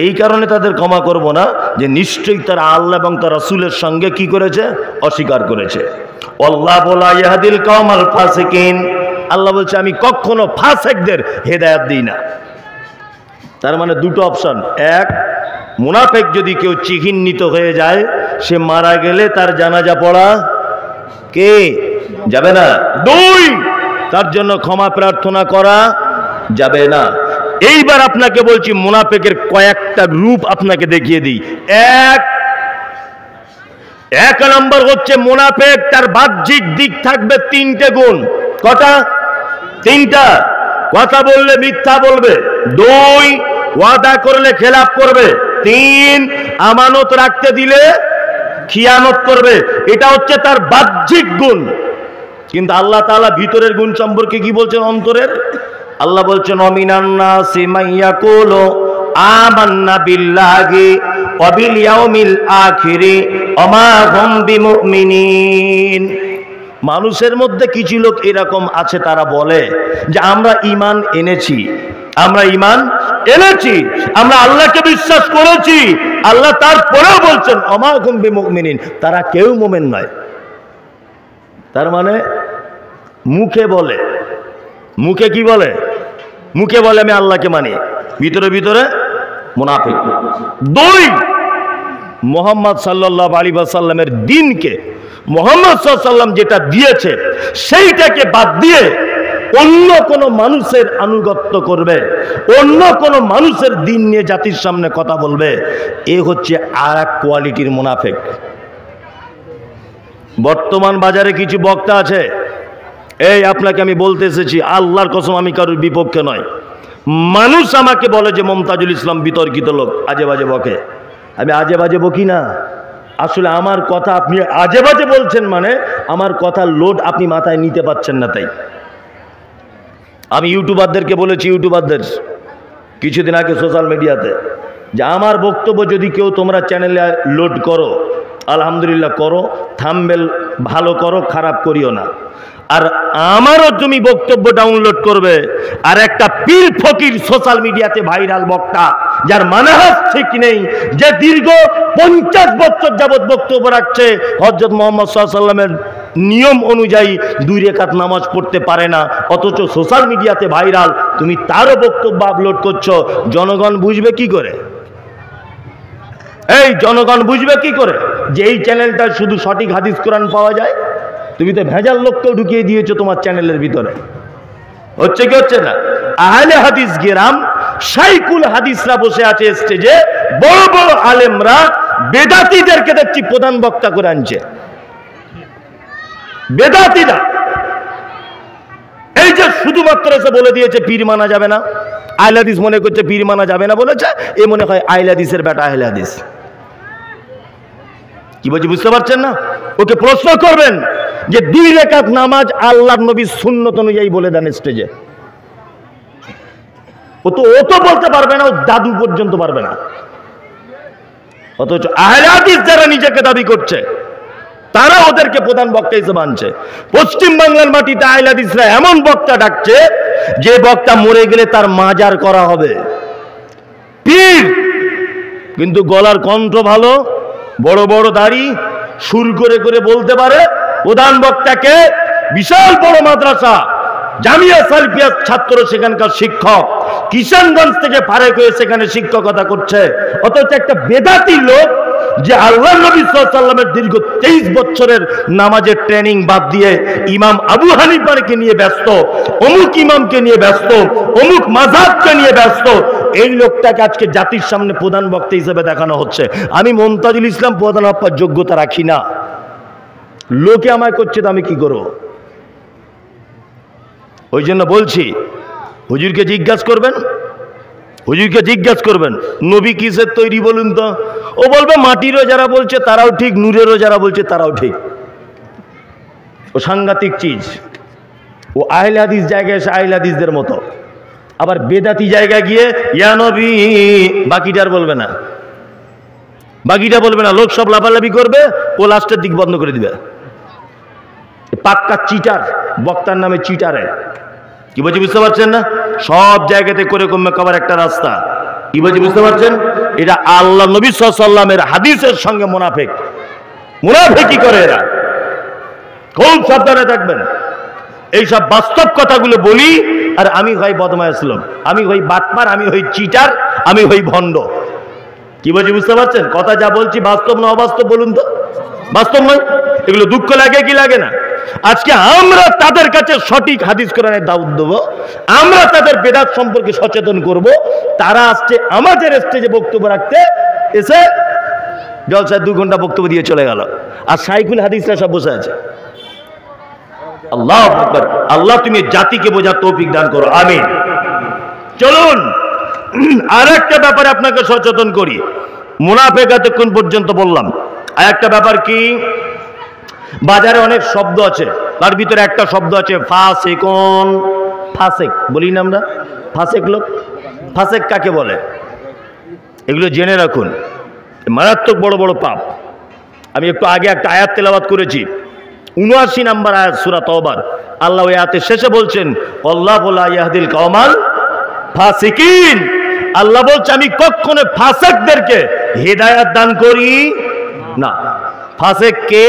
S1: এই কারণে তাদের ক্ষমা করব না যে নিশ্চয়ই তারা আল্লাহ এবং তার রাসূলের সঙ্গে কি করেছে, অস্বীকার করেছে। আল্লাহু লা ইয়াহদিল কওমাল ফাসিকিন, আল্লাহ বলছে আমি কখনো ফাসিকদের হেদায়েত দিই না। তার মানে দুটো অপশন, এক, মুনাফিক যদি কেউ চিহ্নিত হয়ে যায়, সে মারা গেলে তার জানাজা পড়া কে যাবে না। দুই, তার জন্য ক্ষমা প্রার্থনা করা যাবে না। এইবার আপনাকে বলছি মুনাফিকের কয়েকটা রূপ আপনাকে দেখিয়ে দিই। এক নম্বর হচ্ছে মুনাফিক, তার বাহ্যিক দিক থাকবে তিনটে গুণ। কটা? তিনটা। কথা বললে মিথ্যা বলবে, দুই, ওয়াদা করলে খেলাফ করবে, তিন, আমানত রাখতে দিলে খিয়ানত করবে। এটা হচ্ছে তার বাহ্যিক গুণ। কিন্তু আল্লাহ তাআলা ভিতরের গুণ সম্পর্কে কি বলছেন, অন্তরের? আল্লাহ বলছেন অমিনান নাসি মাইয়াকুলু আমান্না বিল্লাহি ওয়া বিল ইয়াউমিল আখিরি ওয়া মা হুম বিমুমিনিন। মানুষের মধ্যে কিছু লোক এরকম আছে, তারা বলে যে আমরা ঈমান এনেছি, আমরা ঈমান এনেছি, আমরা আল্লাহকে বিশ্বাস করেছি। আল্লাহ তারপরেও বলছেন ওয়া মা হুম বিমুমিনিন, তারা কেউ মুমিন নয়। তার মানে মুখে বলে, মুখে কি বলে? মুখে বলে আমি আল্লাহকে মানি, ভিতরে ভিতরে মুনাফিক। দুই, মুহাম্মদ সাল্লাল্লাহু আলাইহি ওয়াসাল্লামের দ্বীনকে, মুহাম্মদ সাল্লাল্লাহু আলাইহি ওয়াসাল্লাম যেটা দিয়েছে সেইটাকে বাদ দিয়ে অন্য কোন মানুষের আনুগত্য করবে, অন্য কোন মানুষের দ্বীন নিয়ে জাতির সামনে কথা বলবে। এ হচ্ছে আর এক কোয়ালিটির মুনাফিক। বর্তমান বাজারে কিছু বক্তা আছে, এই আপনাকে আমি বলতে এসেছি, আল্লাহর কসম আমি কারোর বিপক্ষে নয়। মানুষ আমাকে বলে যে মমতাজুল ইসলাম বিতর্কিত লোক, আজে বাজে বকে। আমি আজে বাজে বকি না, আসলে আমার কথা আপনি আজে বাজে বলছেন, মানে আমার কথার লোড আপনি মাথায় নিতে পারছেন না। তাই আমি ইউটিউবারদেরকে বলেছি, ইউটিউবারদের কিছুদিন আগে সোশ্যাল মিডিয়াতে, যে আমার বক্তব্য যদি কেউ তোমরা চ্যানেলে লোড করো, আলহামদুলিল্লাহ করো, থাম্বনেল ভালো করো, খারাপ করিও না। আর আমারও তুমি বক্তব্য ডাউনলোড করবে, আর একটা পীর ফকির সোশ্যাল মিডিয়াতে ভাইরাল বক্তা, যার মানহাজ ঠিক নেই, যে দীর্ঘ 50 বছর যাবৎ বক্তব্য রাখছে, হযরত মুহাম্মদ সাল্লাল্লাহু আলাইহি ওয়াসাল্লামের নিয়ম অনুযায়ী 2 রাকাত নামাজ পড়তে পারে না, অথচ সোশ্যাল মিডিয়াতে ভাইরাল, তুমি তারও বক্তব্য আপলোড করছো। জনগণ বুঝবে কি করে? এই জনগণ বুঝবে কি করে যে এই চ্যানেলটা শুধু সঠিক হাদিস কোরআন পাওয়া যায়? তুমি তো ভেজাল লোককেও ঢুকিয়ে দিয়েছো তোমার চ্যানেলের ভিতরে। হচ্ছে কি হচ্ছে না? আহলে হাদিস গেরাম, শাইখুল হাদিসরা বসে আছে স্টেজে, বড় বড় আলেমরা বেদাতীদেরকে দেখছি প্রধান বক্তা করে আনছে। বেদাতীরা এই যে শুধুমাত্র এসে বলে দিয়েছে পীর মানা যাবে না, আহলে হাদিস মনে করছে পীর মানা যাবে না বলেছে, এ মনে হয় আহলে হাদিসের বেটা আহলে হাদিস। কি বলছি বুঝতে পারছেন না? ওকে প্রশ্ন করবেন যে 2 রাকাত নামাজ আল্লাহর নবীর সুন্নত অনুযায়ী বলে দেন স্টেজে। ও তো বলতে পারবে না, ও দাদু পর্যন্ত পারবে না। অথচ আহলে হাদিস যারা নিজেকে দাবি করছে, তারা ওদেরকে প্রধান বক্তা হিসেবে আনছে। পশ্চিম বাংলার মাটিতে আহলে হাদিসরা এমন বক্তা ডাকছে, যে বক্তা মরে গেলে তার মাজার করা হবে। পীর কিন্তু গলার কণ্ঠ ভালো, বড় বড় দাড়ি, সুর করে করে বলতে পারে। প্রধান বক্তাকে বিশাল বড় মাদ্রাসা জামিয়া সালফিয়ার ছাত্র, সেখানকার শিক্ষক, কিষানগঞ্জ থেকে ফারেক হয়ে সেখানে শিক্ষকতা করছে। অথচ একটা বেদাতি লোক, যে আল্লাহ নবী সাল্লাল্লাহু আলাইহি ওয়াসাল্লামের দীর্ঘ 23 বছরের নামাজের ট্রেনিং বাদ দিয়ে ইমাম আবু হানিফাকে নিয়ে ব্যস্ত, অমুক ইমামকে নিয়ে ব্যস্ত, অমুক মাযহাবকে নিয়ে ব্যস্ত, এই লোকটাকে আজকে জাতির সামনে প্রধান বক্তা হিসেবে দেখানো হচ্ছে। আমি মমতাজুল ইসলাম প্রধান হওয়ার যোগ্যতা রাখি না, লোকে আমায় করছে, তো আমি কি করব? ওই জন্য বলছি, হুজুরকে জিজ্ঞাসা করবেন, হুজুরকে জিজ্ঞাসা করবেন নবী কিসের তৈরি বলুন তো? ও বলবে মাটিরও যারা বলছে তারাও ঠিক, নূরেরও যারা বলছে তারাও ঠিক। ও সাংঘাতিক চিজ। ও আহলে হাদিস জায়গায় এসে আহলে হাদিসদের মতো, আবার বেদাতি জায়গায় গিয়ে ইয়া নবী, বাকিটা আর বলবে না।
S2: বাকিটা বলবে না, লোক সব লাফালাফি করবে, ও লাস্টের দিক বন্ধ করে দিবে। পাক্কা চিটার, বক্তার নামে চিটারে। কি বলছি বুঝতে পারছেন না? সব জায়গাতে করে কমে খাবার একটা রাস্তা। কি বলছি বুঝতে পারছেন? এটা আল্লাহ নবী সাল্লাল্লাহু আলাইহি ওয়াসাল্লামের হাদিসের সঙ্গে মুনাফিক। মুনাফিকি করে এরা, খুব সাবধানে থাকবেন। এইসব বাস্তব কথাগুলো বলি, আর আমি হই বদমায়েশ লোক, আমি হই বাটপার, আমি হই চিটার, আমি হই ভণ্ড। কি বলছি বুঝতে পারছেন? কথা যা বলছি বাস্তব না অবাস্তব বলুন তো? বাস্তব নয়? এগুলো দুঃখ লাগে কি লাগে না? আজকে আমরা তাদের কাছে সঠিক হাদিস কোরআনের দাওয়াত দেবো, আমরা তাদের বেদাত সম্পর্কে সচেতন করব। তারা আসছে আমাদের স্টেজে বক্তব্য রাখতে, এসে জলসায় 2 ঘন্টা বক্তব্য দিয়ে চলে গেল, আর সাইকুল হাদিসরা সব বসে আছে। আল্লাহু আকবার। আল্লাহ তুমি জাতিকে বোঝার তৌফিক দান করো, আমিন। চলুন আর একটা ব্যাপারে আপনাকে সচেতন করি। মুনাফিক এতক্ষণ পর্যন্ত বললাম। আর একটা ব্যাপার কি, বাজারে অনেক শব্দ আছে, তার ভিতরে একটা শব্দ আছে ফাসিকুন। ফাসিক বলি না আমরা, ফাসিক লোক। ফাসিক কাকে বলে? এগুলো জেনে রাখুন, মারাত্মক বড় বড় পাপ। আমি একটু আগে একটা আয়াত তেলাওয়াত করেছি, ৭৯ নম্বর আয়াত সূরা তাওবার। আল্লাহ ওই আয়াতের শেষে বলছেন আল্লাহু লা ইয়াহদিল কওমাল ফাসিকিন। আল্লাহ বলছে আমি কখনো ফাসিকদেরকে হিদায়াত দান করি না। ফাসিক কে?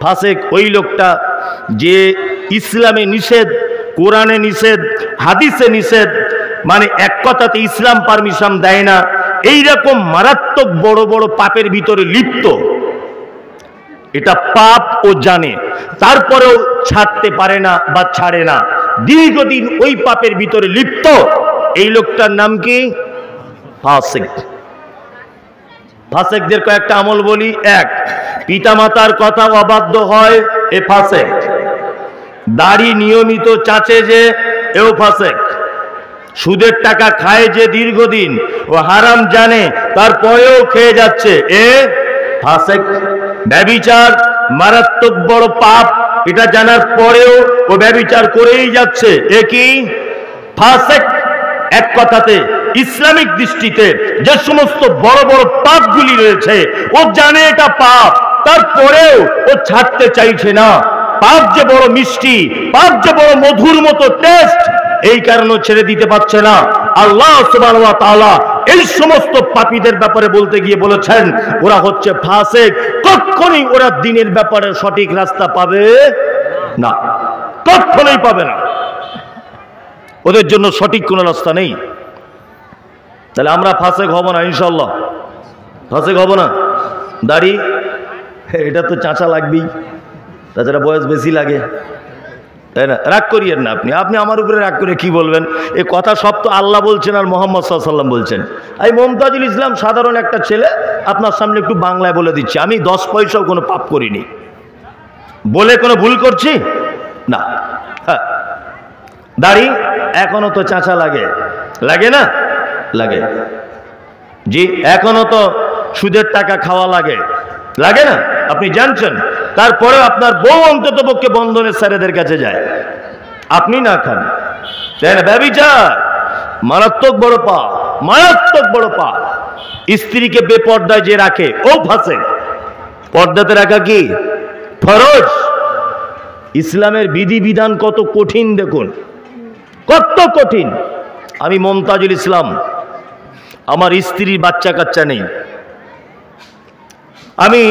S2: ফাসিক ওই লোকটা যে ইসলামে নিষেধ, কোরআনে নিষেধ, হাদিসে নিষেধ, মানে এক কথাতে ইসলাম পারমিশন দেয় না, এইরকম মারাত্মক বড় বড় পাপের ভিতরে লিপ্ত। এটা পাপ ও জানে, তারপরেও ছাড়তে পারে না বা ছাড়ে না, দীর্ঘদিন ওই পাপের ভিতরে লিপ্ত। এই লোকটার নাম কি? ফাসিক। ফাসিকদের কয়েকটা আমল বলি। 1, পিতামাতার কথা অবাধ্য হয়, এ ফাসিক। দাড়ি নিয়মিত চাচে যে, এও ফাসিক। সুদের টাকা খায় যে দীর্ঘদিন, ও হারাম জানে তারপরেও খেয়ে যাচ্ছে, এ ফাসিক। ব্যভিচার মারাত্মক বড় পাপ, এটা জানার পরেও ও ব্যভিচার করেই যাচ্ছে, এ কি? ফাসিক। এক কথাতে ইসলামিক দৃষ্টিতে যে সমস্ত বড় বড় পাপগুলি রয়েছে, ও জানে এটা পাপ, তারপরেও ও ছাড়তে চাইছে না। পাপ যে বড় মিষ্টি, পাপ যে বড় মধুর মতো টেস্ট, এই কারণে ছেড়ে দিতে পারছে না। আল্লাহ সুবহানাহু ওয়া তাআলা এই সমস্ত পাপীদের ব্যাপারে বলতে গিয়ে বলেছেন ওরা হচ্ছে ফাসিক। কখনোই ওরা দ্বীনের ব্যাপারে সঠিক রাস্তা পাবে না, কখনোই পাবে না। ওদের জন্য সঠিক কোনো রাস্তা নেই। তাহলে আমরা ফাসিক হব না ইনশাআল্লাহ, ফাসিক হব না। দাড়ি এটা তো চাচা লাগবেই, তাছাড়া বয়স বেশি লাগে, তাই না? রাগ করিয়েন না আপনি, আপনি আমার উপরে রাগ করে কি বলবেন? এই কথা সব তো আল্লাহ বলছেন আর মুহাম্মদ সাল্লাল্লাহু আলাইহি ওয়াসাল্লাম বলছেন। এই মুমতাজুল ইসলাম সাধারণ একটা ছেলে, আপনার সামনে একটু বাংলায় বলে দিচ্ছি, আমি 10 পয়সাও কোনো পাপ করিনি, বলে কোনো ভুল করছি না। হ্যাঁ, দাড়ি এখনো তো চাচা লাগে, লাগে না? লাগে। জি, এখনো তো সুদের টাকা খাওয়া লাগে, লাগে না? আপনি জানছেন। তারপরে আপনার বউ অন্তত পক্ষে বন্ধনের স্যারেদের কাছে যায়, আপনি না খান, তাই না? ব্যভিচার মারাত্মক বড় পাপ, মারাত্মক বড় পাপ। স্ত্রীকে বেপর্দায় যে রাখে, ও ফাসিক। পর্দাতে রাখা কি ফরজ। ইসলামের বিধিবিধান কত কঠিন দেখুন, কত কঠিন। আমি মুমতাজুল ইসলাম, আমার স্ত্রীর বাচ্চা কাচ্চা নেই। আমি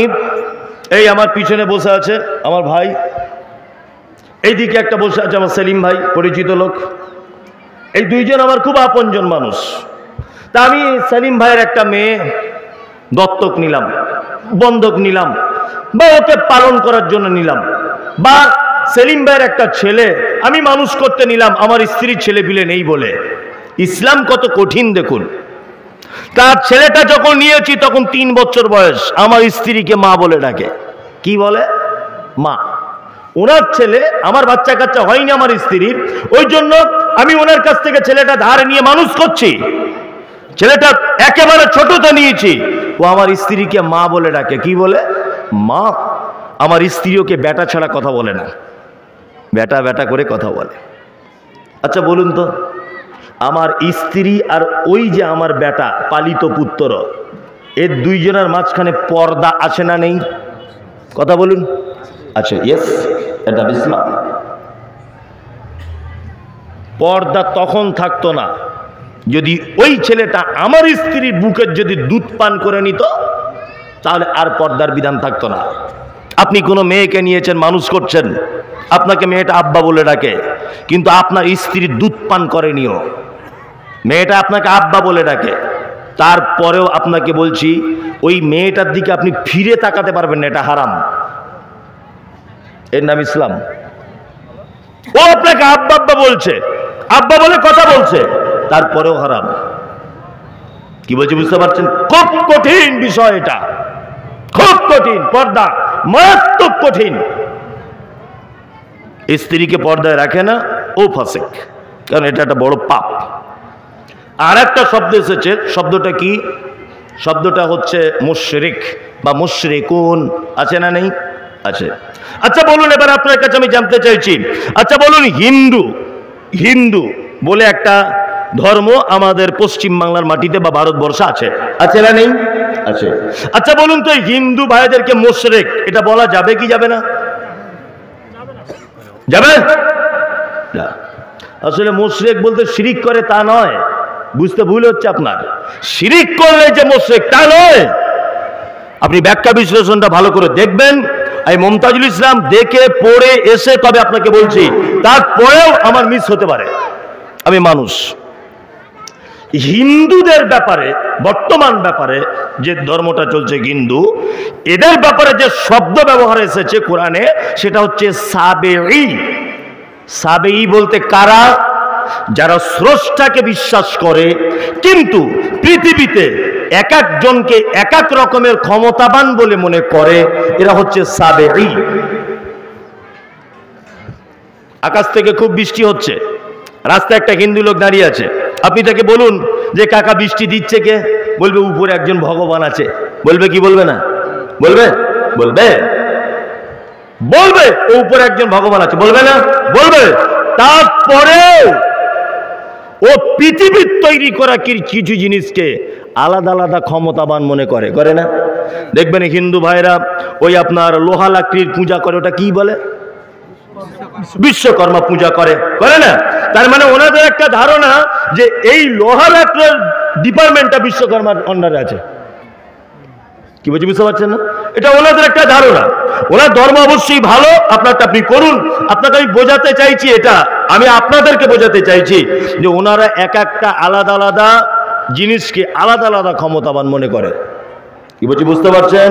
S2: এই আমার পিছনে বসে আছে আমার ভাই, এইদিকে একটা বসে আছে আমার সেলিম ভাই, পরিচিত লোক। এই দুইজন আমার খুব আপনজন মানুষ। তা আমি সেলিম ভাইয়ের একটা মেয়ে দত্তক নিলাম, বন্ধক নিলাম, বা ওকে পালন করার জন্য নিলাম, বা সেলিম ভাইয়ের একটা ছেলে আমি মানুষ করতে নিলাম, আমার স্ত্রীর ছেলে পিলে নেই বলে। ইসলাম কত কঠিন দেখুন। তার ছেলেটা যখন নিয়েছি তখন 3 বছর বয়স, আমার স্ত্রীকে মা বলে ডাকে। কি বলে? মা। ওনার ছেলে, আমার বাচ্চা কাচ্চা হয়নি আমার স্ত্রীর, ওই জন্য আমি ওনার কাছ থেকে ছেলেটা ধার নিয়ে মানুষ করছি। ছেলেটা একেবারে ছোটতে নিয়েছি, ও আমার স্ত্রীকে মা বলে ডাকে। কি বলে? মা। আমার স্ত্রী ওকে বেটা ছাড়া কথা বলে না, বেটা বেটা করে কথা বলে। আচ্ছা বলুন তো, আমার স্ত্রী আর ওই যে আমার বেটা পালিত পুত্র, এর দুইজনের মাঝখানে পর্দা আছে না নেই? কথা বলুন। আচ্ছা, ইয়েস, এটা ইসলাম। পর্দা তখন থাকতো না যদি ওই ছেলেটা আমার স্ত্রীর বুকের যদি দুধ পান করে নিত, তাহলে আর পর্দার বিধান থাকতো না। আপনি কোনো মেয়েকে নিয়েছেন, মানুষ করছেন, আপনাকে মেয়েটা আব্বা বলে ডাকে, কিন্তু আপনার স্ত্রীর দুধ পান করেনিও, মেয়েটা আপনাকে আব্বা বলে ডাকে, তারপরেও আপনাকে বলছি ওই মেয়েটার দিকে আপনি ফিরে তাকাতে পারবেন না, এটা হারাম। এর নাম ইসলাম। ও আপনাকে আব্বা আব্বা বলছে, আব্বা বলে কথা বলছে, তারপরেও হারাম। কি বলছি বুঝতে পারছেন? খুব কঠিন বিষয় এটা, খুব কঠিন। পর্দা মারাত্মক কঠিন। স্ত্রীকে পর্দায় রাখে না, ও ফাসিক, কারণ এটা একটা বড় পাপ। আর একটা শব্দ এসেছে, শব্দটা কি? শব্দটা হচ্ছে মুশরিক বা মুশরিকুন। আছে না নেই? আছে। আচ্ছা বলুন, এবার আপনার কাছে আমি জানতে চাইছি, আচ্ছা বলুন, হিন্দু হিন্দু বলে একটা ধর্ম আমাদের পশ্চিম বাংলার মাটিতে বা ভারতবর্ষে আছে, আছে না নেই? আছে। আচ্ছা বলুন তো, হিন্দু ভাইদেরকে মুশরিক এটা বলা যাবে কি যাবে না? যাবে না। আসলে মুশরিক বলতে শিরিক করে তা নয়, বুঝতে ভুল হচ্ছে আপনার। শিরিক করলে যে মুশরিক তা নয়। আপনি ব্যাখ্যা বিশ্লেষণটা ভালো করে দেখবেন। এই মমতাজুল ইসলাম দেখে পড়ে এসে তবে আপনাকে বলছি, তারপরেও আমার মিস হতে পারে, আমি মানুষ। হিন্দুদের ব্যাপারে, বর্তমান ব্যাপারে যে ধর্মটা চলছে হিন্দু, এদের ব্যাপারে যে শব্দ ব্যবহার এসেছে কোরআনে, সেটা হচ্ছে সাবেঈ। সাবেঈ বলতে কারা? যারা স্রষ্টাকে বিশ্বাস করে, কিন্তু পৃথিবীতে এক একজনকে এক এক রকমের ক্ষমতাবান বলে মনে করে, এরা হচ্ছে সাবেঈ। আকাশ থেকে খুব বৃষ্টি হচ্ছে, রাস্তায় একটা হিন্দু লোক দাঁড়িয়ে আছে, আপনি তাকে বলুন যে কাকা বৃষ্টি দিচ্ছে কে? বলবে উপরে একজন ভগবান আছে। বলবে কি বলবে না? বলবে, বলবে, বলবে ও উপরে একজন ভগবান আছে, বলবে না? বলবে। তারপরেও ও পৃথিবীর তৈরি করা কিছু জিনিসকে আলাদা আলাদা ক্ষমতাবান মনে করে, করে না? দেখবেন হিন্দু ভাইরা ওই আপনার লোহা লাকড়ির পূজা করে, ওটা কি বলে? বিশ্বকর্মা পূজা করে, করে না? তার মানে ওনাদের একটা ধারণা যে এই লোহা লাকড়ির ডিপার্টমেন্টটা বিশ্বকর্মার আন্ডারে আছে। কি বলছি বুঝতে পারছেন না? এটা ওনাদের একটা ধারণা। ওনার ধর্ম অবশ্যই ভালো, আপনারটা আপনি করুন। আপনাকে আমি বোঝাতে চাইছি, এটা আমি আপনাদেরকে বোঝাতে চাইছি যে ওনারা এক একটা আলাদা আলাদা জিনিসকে আলাদা আলাদা ক্ষমতাবান মনে করে। কি বলছি বুঝতে পারছেন?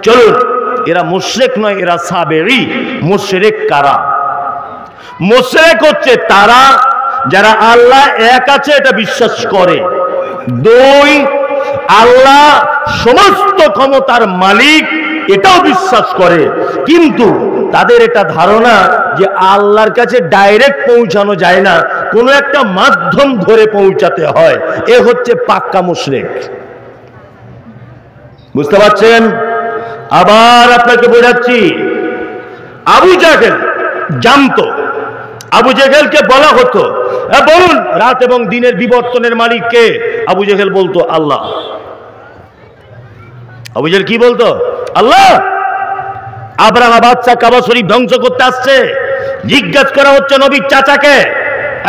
S2: চলুন, এরা মুশরিক নয়, এরা সাবেঈ। মুশরিক কারা? মুশরিক হচ্ছে তারা যারা আল্লাহ এক আছে এটা বিশ্বাস করে, দুই আল্লাহ সমস্ত ক্ষমতার মালিক এটাও বিশ্বাস করে, কিন্তু তাদের এটা ধারণা যে আল্লাহর কাছে ডাইরেক্ট পৌঁছানো যায় না, কোনো একটা মাধ্যম ধরে পৌঁছাতে হয়। এ হচ্ছে পাক্কা মুশরিক। বুঝতে পারছেন? আবার আপনাকে বোঝাচ্ছি, আবু জাহেল জানতো, আবু জেহেলকে বলা হতো বলুন রাত এবং দিনের বিবর্তনের মালিক কে? আবু জেহেল বলতো আল্লাহ। আবু জেহেল কি বলতো? আল্লাহ। আব্রাহা বাদশা কাবা শরীফ ধ্বংস করতে আসছে, জিজ্ঞাসা করা হচ্ছে নবীর চাচাকে,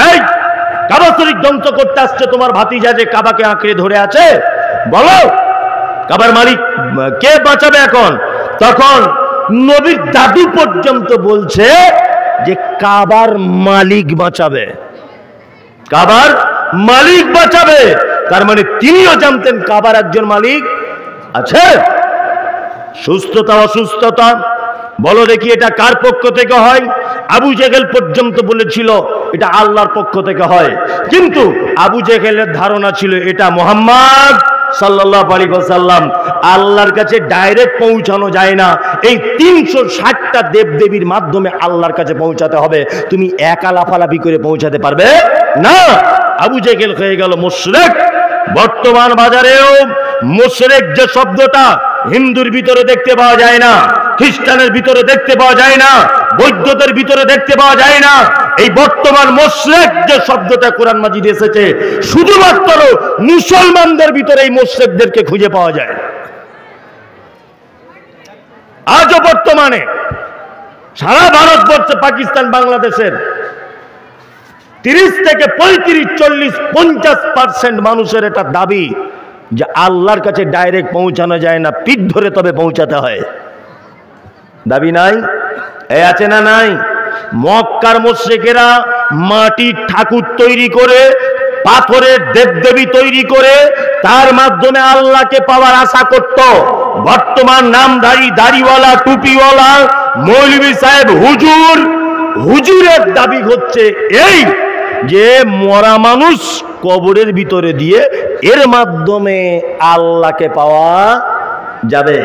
S2: এই কাবা শরীফ ধ্বংস করতে আসছে তোমার ভাতিজা যে কাবাকে আঁকড়ে ধরে আছে, বলো কাবার মালিক কে বাঁচাবে এখন? তখন নবীর দাদু পর্যন্ত বলছে যে কাবার মালিক বাঁচাবে, কাবার মালিক বাঁচাবে। তার মানে তিনিও জানতেন কাবার একজন মালিক আছে। সুস্থতা অসুস্থতা বলো দেখি এটা কার পক্ষ থেকে হয়? আবু জেহেল পর্যন্ত বলেছিল এটা আল্লাহর পক্ষ থেকে হয়, কিন্তু আবু জেহেলের ধারণা ছিল এটা মুহাম্মদ সাল্লাল্লাহু আলাইহি ওয়াসাল্লাম, আল্লাহর কাছে ডাইরেক্ট পৌঁছানো যায় না, এই 360টা দেবদেবীর মাধ্যমে আল্লাহর কাছে পৌঁছাতে হবে, তুমি একা লাফালাফি করে পৌঁছাতে পারবে না। আবু জেহেল হয়ে গেল মুশরিক। বর্তমান বাজারেও মুশরিক যে শব্দটা হিন্দুর ভিতরে দেখতে পাওয়া যায় না, খ্রিস্টানের ভিতরে দেখতে পাওয়া যায় না,
S1: বৌদ্ধদের ভিতরে দেখতে পাওয়া যায় না। এই বর্তমান মুশরিক যে শব্দটা কোরআন মাজিদে এসেছে, শুধুমাত্র মুসলমানদের ভিতরে এই মুশরিকদেরকে খুঁজে পাওয়া যায়। আজও বর্তমানে সারা ভারতবর্ষে, পাকিস্তান, বাংলাদেশের 30 থেকে 35, 40, 50% মানুষের এটা দাবি যে আল্লাহর কাছে ডাইরেক্ট পৌঁছানো যায় না, পিঠ ধরে তবে পৌঁছাতে হয়। দাবি নাই? এই আছে না নাই? মক্কার মুশরিকেরা মাটির ঠাকুর তৈরি করে, পাথরের দেবদেবী তৈরি করে তার মাধ্যমে আল্লাহকে পাওয়ার আশা করত। বর্তমান নামধারী, দাড়িওয়ালা, টুপিওয়ালা মৌলভী সাহেব, হুজুরের দাবি হচ্ছে এই যে মরা মানুষ কবরের ভিতরে দিয়ে এর মাধ্যমে আল্লাহকে পাওয়া যাবে।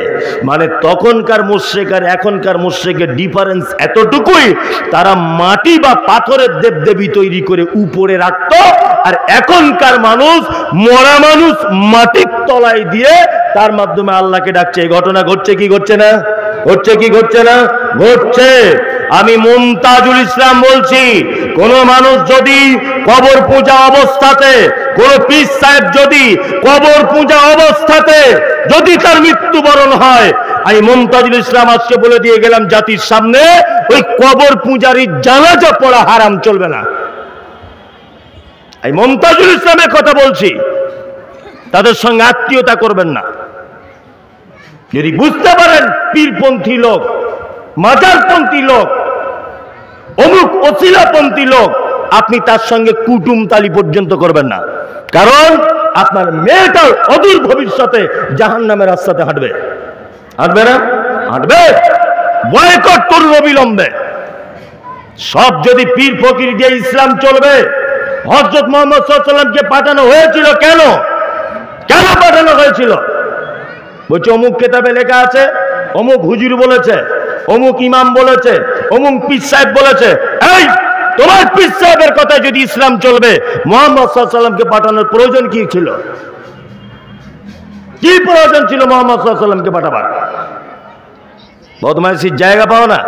S1: মানে তখনকার মুশরিক আর এখনকার মুশরিকের ডিফারেন্স এতটুকুই, তারা মাটি বা পাথরের দেবদেবী তৈরি করে উপরে রাখতো, আর এখনকার মানুষ মরা মানুষ মাটির তলায় দিয়ে তার মাধ্যমে আল্লাহকে ডাকছে। এই ঘটনা ঘটছে কি ঘটছে না? ঘটছে কি ঘটছে না? ঘটছে। আমি মুমতাজুল ইসলাম বলছি, কোন মানুষ যদি কবর পূজা অবস্থাতে, কোন পীর সাহেব যদি কবর পূজা অবস্থাতে যদি তার মৃত্যুবরণ হয়, আমি মুমতাজুল ইসলাম আজকে বলে দিয়ে গেলাম জাতির সামনে, ওই কবর পূজারীর জানাজা পড়া হারাম, চলবে না। এই মুমতাজুল ইসলামের কথা বলছি, তাদের সঙ্গে আত্মীয়তা করবেন না। যদি বুঝতে পারেন পীরপন্থী লোক, মাজারপন্থী লোক, অমুক ওসিলাপন্থী লোক, আপনি তার সঙ্গে কুটুমতালি পর্যন্ত করবেন না। কারণ আপনার মেয়েটার অদূর ভবিষ্যতে জাহান্নামের রাস্তাতে হাঁটবে। হাঁটবে না? হাঁটবে। বয়কট করুন অবিলম্বে। সব যদি পীর ফকির দিয়ে ইসলাম চলবে, হযরত মুহাম্মদ সাল্লাল্লাহু আলাইহি ওয়াসাল্লামকে পাঠানো হয়েছিল কেন? কেন পাঠানো হয়েছিল? বলছে অমুক কেতাবে লেখা আছে, অমুক হুজুর বলেছে, অমুক ইমাম বলেছে, অমুক পীর সাহেব বলেছে। এই তোমার পীর সাহেবের কথা যদি ইসলাম চলবে, মুহাম্মদ সাল্লাল্লাহু আলাইহি ওয়াসাল্লামকে পাঠানোর প্রয়োজন কি ছিল? কি প্রয়োজন ছিল মুহাম্মদ সাল্লাল্লাহু আলাইহি ওয়াসাল্লামকে পাঠাবার? বদমাইশির জায়গা পাও না।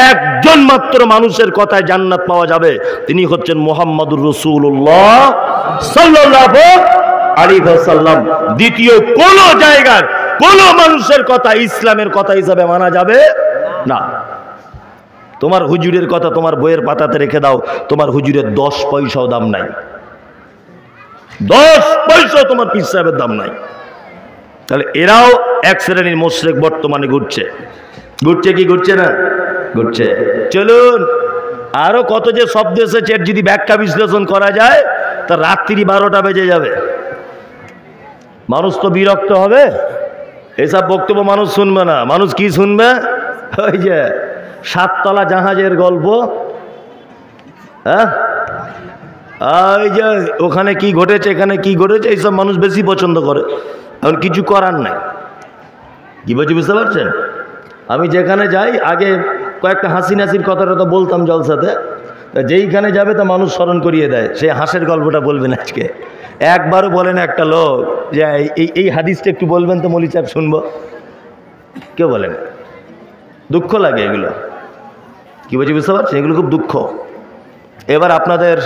S1: একজন মাত্র মানুষের কথায় জান্নাত পাওয়া যাবে, তিনি হচ্ছেন মুহাম্মাদুর রাসূলুল্লাহ সাল্লাল্লাহু আলাইহি ওয়াসাল্লাম। দ্বিতীয় কোন জায়গার কোন মানুষের কথা ইসলামের কথা হিসাবে মানা যাবে না। তোমার হুজুরের কথা তোমার বইয়ের পাতাতে রেখে দাও, তোমার হুজুরের 10 পয়সাও দাম নাই। 10 পয়সা তোমার পীর সাহেবের দাম নাই। তাহলে এরাও এক শ্রেণীর মুশরিক বর্তমানে ঘুরছে। ঘুরছে কি ঘুরছে না? ঘুরছে। চলুন, আরো কত যে শব্দ এসেছে, এর যদি ব্যাখ্যা বিশ্লেষণ করা যায় তা রাত্রি 12টা বেজে যাবে। মানুষ তো বিরক্ত হবে, এসব বক্তব্য মানুষ শুনবে না। মানুষ কি শুনবে? ওই যে 7 তলা জাহাজের গল্প, হ্যাঁ, ওই যে ওখানে কি ঘটেছে, এখানে কি ঘটেছে, এইসব মানুষ বেশি পছন্দ করে। এখন কিছু করার নাই। কি বলছি বুঝতে পারছেন? আমি যেখানে যাই আগে কয়েকটা হাসি নাসির কথাটা তো বলতাম জলসাতে, যেইখানে যাবে তা মানুষ স্মরণ করিয়ে দেয়। সেই হাসের গল্পটা বলবেন আজকে। একবারও বলেন একটা লোক যে এই হাদিসটা একটু বলবেন তো মৌলী সাহেব, শুনবো। কেউ বলেন? দুঃখ লাগে এগুলো। কি বলছি বুঝতে পারছেন? এগুলো খুব দুঃখ। এবার আপনাদের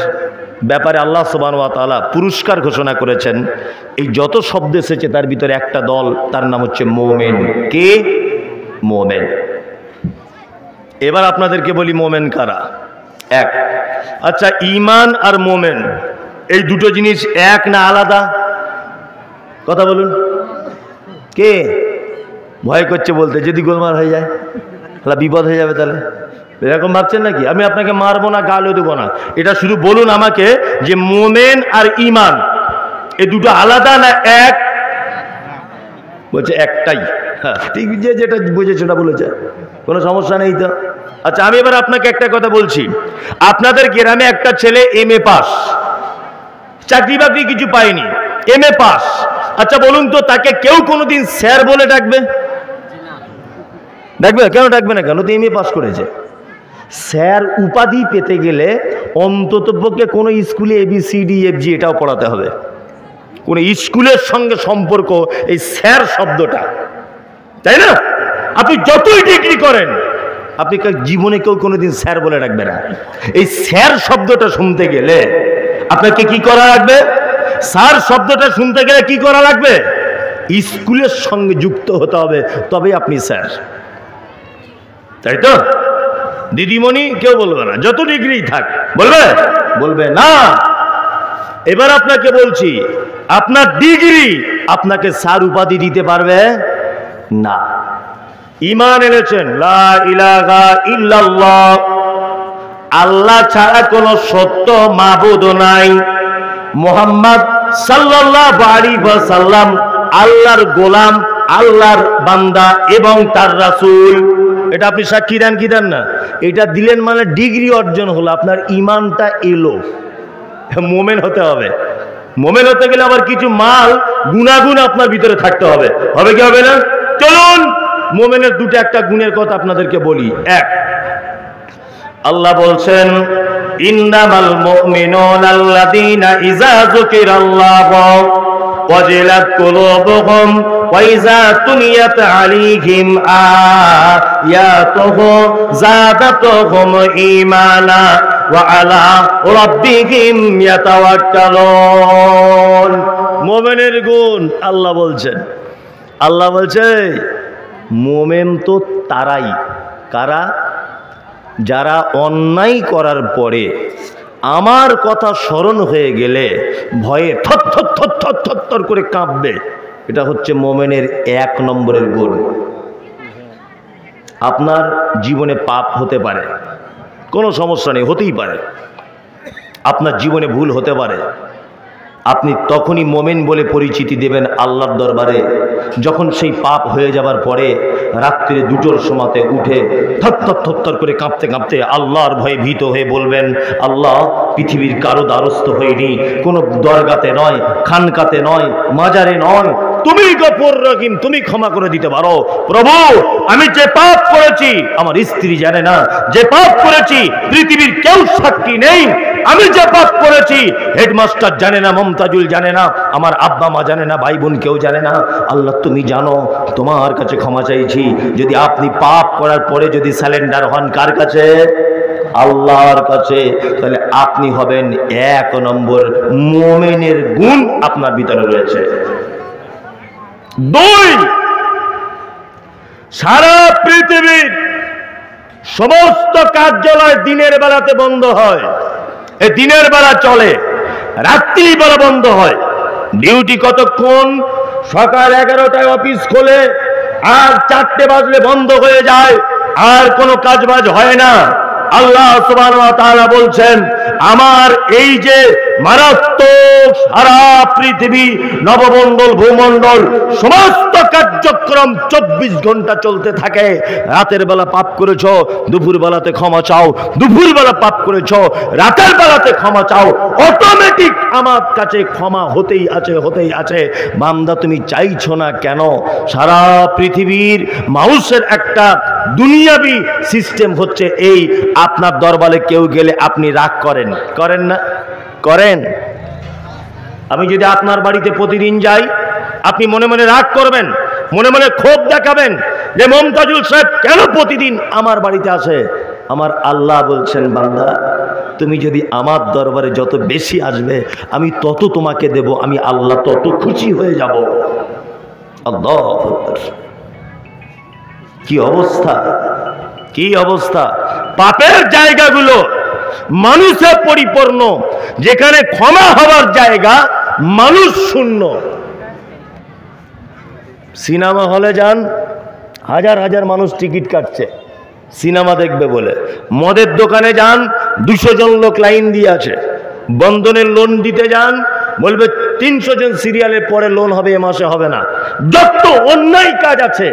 S1: ব্যাপারে আল্লাহ সুবহানাহু ওয়া তাআলা পুরস্কার ঘোষণা করেছেন। এই যত শব্দ এসেছে তার ভিতরে একটা দল, তার নাম হচ্ছে মুমিন। কে? মুমিন। এবার আপনাদেরকে বলি মুমিন কারা? এক। আচ্ছা, ঈমান আর মুমিন এই দুটো জিনিস এক না আলাদা? কথা বলুন। কে? ভয় করছে বলতে, যদি গোলমাল হয়ে যায় তাহলে বিপদ হয়ে যাবে। তাহলে এরকম ভাবছেন নাকি? আমি আপনাকে মারবো না, গালও দেবো না। এটা শুধু বলুন আমাকে যে মুমিন আর ঈমান এই দুটো আলাদা না এক? বলছে একটাই। হ্যাঁ, ঠিক, যে যেটা বুঝেছে সেটা বলেছে, কোনো সমস্যা নেই তো। আচ্ছা, আমি এবার আপনাকে একটা কথা বলছি। আপনাদের গ্রামে একটা ছেলে MA পাস, চাকরি বাকরি কিছু পায়নি, MA পাস। আচ্ছা বলুন তো, তাকে কেউ কোনোদিন স্যার বলে ডাকবে? ডাকবে? কেন ডাকবে না? কেন? তো MA পাস করেছে। স্যার উপাধি পেতে গেলে অন্ততপক্ষে কোনো স্কুলে ABCDEFG এটাও পড়াতে হবে। কোন স্কুলের সঙ্গে সম্পর্ক এই স্যার শব্দটা, তাই না? আপনি যতই ডিগ্রি করেন,
S2: আপনি জীবনে কেউ কোনোদিন স্যার বলে রাখবে না। এই স্যার শব্দটা শুনতে গেলে আপনাকে কি করা লাগবে? স্যার শব্দটা শুনতে গেলে কি করা লাগবে? স্কুলের সঙ্গে যুক্ত হতে হবে, তবেই আপনি স্যার, তাই তো? দিদিমণি কেউ বলবে না, যত ডিগ্রি থাক। বলবে? বলবে না। এবার আপনাকে বলছি, আপনার ডিগ্রি আপনাকে স্যার উপাধি দিতে পারবে না। ঈমান এনেছেন লা ইলাহা ইল্লাল্লাহ, আল্লাহ ছাড়া কোনো সত্য মাবুদ নাই, মুহাম্মদ সাল্লাল্লাহু আলাইহি ওয়াসাল্লাম আল্লাহর গোলাম, আল্লাহর বান্দা এবং তার রাসূল। এটা আপনি সাক্ষী দেন কি দেন না? এটা দিলেন মানে ডিগ্রি অর্জন হলো, আপনার ঈমানটা এলো। মোমেন হতে হবে। মোমেন হতে গেলে আবার কিছু মাল গুণাগুণ আপনার ভিতরে থাকতে হবে। হবে কি হবে না? চলুন মোমেনের দুটো একটা গুণের কথা আপনাদেরকে বলি। এক, আল্লাহ বলছেন ইন্নামাল মুমিনুনা আল্লাযীনা ইযা যুকিরাল্লাহু ওয়াজিলাত কুলুবুহুম ওয়া ইযা তুলিয়াত আলাইহিম আয়াতুহু যাদাতুহুম ঈমানা ওয়া আলা রাব্বিহিম ইয়াতাওয়াক্কালুন। মুমিনের গুণ আল্লাহ বলছেন। আল্লাহ বলছে মুমিন তো তারাই, কারা? যারা অন্যায় করার পরে আমার কথা স্মরণ হয়ে গেলে ভয়ে থর করে কাঁপবে। এটা হচ্ছে মুমিনের 1 নম্বরের গুণ। আপনার জীবনে পাপ হতে পারে, কোনো সমস্যা নেই, হতেই পারে। আপনার জীবনে ভুল হতে পারে, আপনি তখনই মুমিন বলে পরিচিতি দেবেন আল্লাহর দরবারে যখন সেই পাপ হয়ে যাবার পরে রাত্রে 2টোর সময়তে উঠে থর করে কাঁপতে কাঁপতে আল্লাহর ভয়ে ভীত হয়ে বলবেন, আল্লাহ পৃথিবীর কারো দ্বারস্থ হয়নি, কোনো দরগাতে নয়, খানকাতে নয়, মাজারে নয়, তুমি গফুর রহিম, তুমি ক্ষমা করে দিতে পারো। প্রভু আমি যে পাপ করেছি আমার স্ত্রী জানে না, যে পাপ করেছি পৃথিবীর কেউ সাক্ষী নেই, আমি যে পাপ করেছি হেডমাস্টার জানে না, মমতাজুল জানে না, আমার আব্বা মা জানে না, ভাই বোন কেউ জানে না, আল্লাহ তুমি জানো, তোমার কাছে ক্ষমা চাইছি। যদি আপনি পাপ করার পরে যদি স্যালেন্ডার হন কার কাছে? আল্লাহর কাছে, তাহলে আপনি হবেন 1 নম্বর মুমিনের গুণ আপনার ভিতরে রয়েছে। 2, সারা পৃথিবীর সমস্ত কার্যালয় দিনের বেলাতে বন্ধ হয়, এই দিনের বেলা চলে, রাত্রি বেলা বন্ধ হয়। ডিউটি কতক্ষণ? সকাল 11টায় অফিস খোলে, আর 4টে বাজলে বন্ধ হয়ে যায়, আর কোনো কাজবাজ হয় না। আল্লাহ সুবহানাহু ওয়া তাআলা বলছেন আমার এই যে মারাত্মক সারা পৃথিবী নবমণ্ডল ভূমণ্ডল সমস্ত কার্যক্রম 24 ঘন্টা চলতে থাকে। রাতের বেলা পাপ করেছো, দুপুর বেলাতে ক্ষমা চাও, দুপুর বেলা পাপ করেছো, রাতের বেলাতে ক্ষমা চাও, অটোমেটিক আমার কাছে ক্ষমা হতেই আছে। বান্দা তুমি চাইছো না কেন? সারা পৃথিবীর মানুষের একটা দুনিয়াবি সিস্টেম হচ্ছে এই, আপনার দরবারে কেউ গেলে আপনি রাগ করেন না? করেন। আমি যদি আপনার বাড়িতে প্রতিদিন যাই, আপনি মনে মনে রাগ করবেন, মনে মনে ক্ষোভ দেখাবেন যে মমতাজুল সাহেব কেন প্রতিদিন আমার বাড়িতে আসে। আমার আল্লাহ বলছেন বান্দা তুমি যদি আমার দরবারে যত বেশি আসবে আমি তত তোমাকে দেব, আমি আল্লাহ তত খুশি হয়ে যাব। আল্লাহু আকবার। কি অবস্থা, কি অবস্থা! পাপের জায়গাগুলো মানুষে পরিপূর্ণ, যেখানে ক্ষমা হওয়ার জায়গা মানুষ শূন্য। সিনেমা হলে যান, হাজার হাজার মানুষ টিকিট কাটছে সিনেমা দেখবে বলে। মদের দোকানে যান, 200 জন লোক লাইন দিয়ে আছে। বন্ধনের লোন দিতে যান, বলবে 300 জন সিরিয়ালের পরে লোন হবে, এ মাসে হবে না। যত অন্যায় কাজ আছে,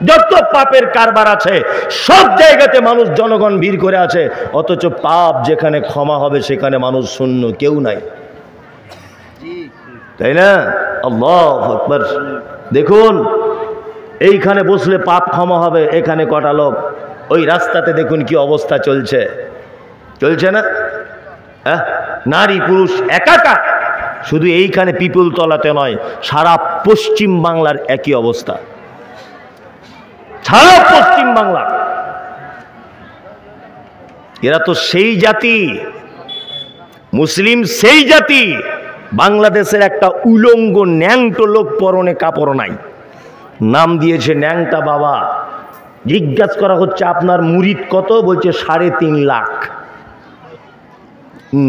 S2: যত পাপের কারবার আছে, সব জায়গাতে মানুষ জনগণ ভিড় করে আছে, অথচ পাপ যেখানে ক্ষমা হবে সেখানে মানুষ শূন্য, কেউ নাই, তাই না? আল্লাহু আকবার। দেখুন এইখানে বসলে পাপ ক্ষমা হবে, এখানে কটা লোক, ওই রাস্তাতে দেখুন কি অবস্থা চলছে না? হ্যাঁ, নারী পুরুষ একাকার। শুধু এইখানে পিপুল তলাতে নয়, সারা পশ্চিম বাংলার একই অবস্থা। সারা পশ্চিম বাংলা
S1: এরা তো সেই জাতি, মুসলিম সেই জাতি, বাংলাদেশের একটা উলঙ্গ ন্যাংটো লোক পরনে কাপড় নাই, নাম দিয়েছে ন্যাংটা বাবা। জিজ্ঞাসা করা হচ্ছে আপনার মুরিদ কত, বলছে 3.5 লাখ।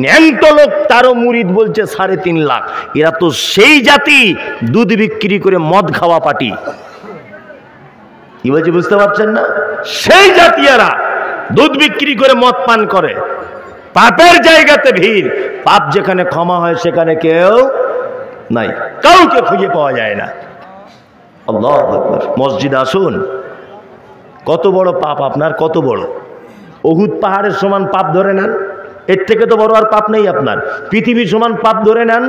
S1: ন্যাংটো লোক তারও মুরিদ বলছে 3.5 লাখ। এরা তো সেই জাতি, দুধ বিক্রি করে মদ খাওয়া পার্টি। কি বলছে বুঝতে পারছেন না? সেই জাতি এরা, দুধ বিক্রি করে মদ পান করে। পাপের জায়গাতে ভিড়, পাপ যেখানে ক্ষমা হয় সেখানে কেউ নাই, কাউকে খুঁজে পাওয়া যায় না। আল্লাহু আকবার। মসজিদে আসুন, কত বড় পাপ আপনার, কত বড়। উহুদ পাহাড়ের সমান পাপ ধরে নেন, এর থেকে তো বড় আর পাপ নেই আপনার। পৃথিবীর সমান পাপ ধরে নেন।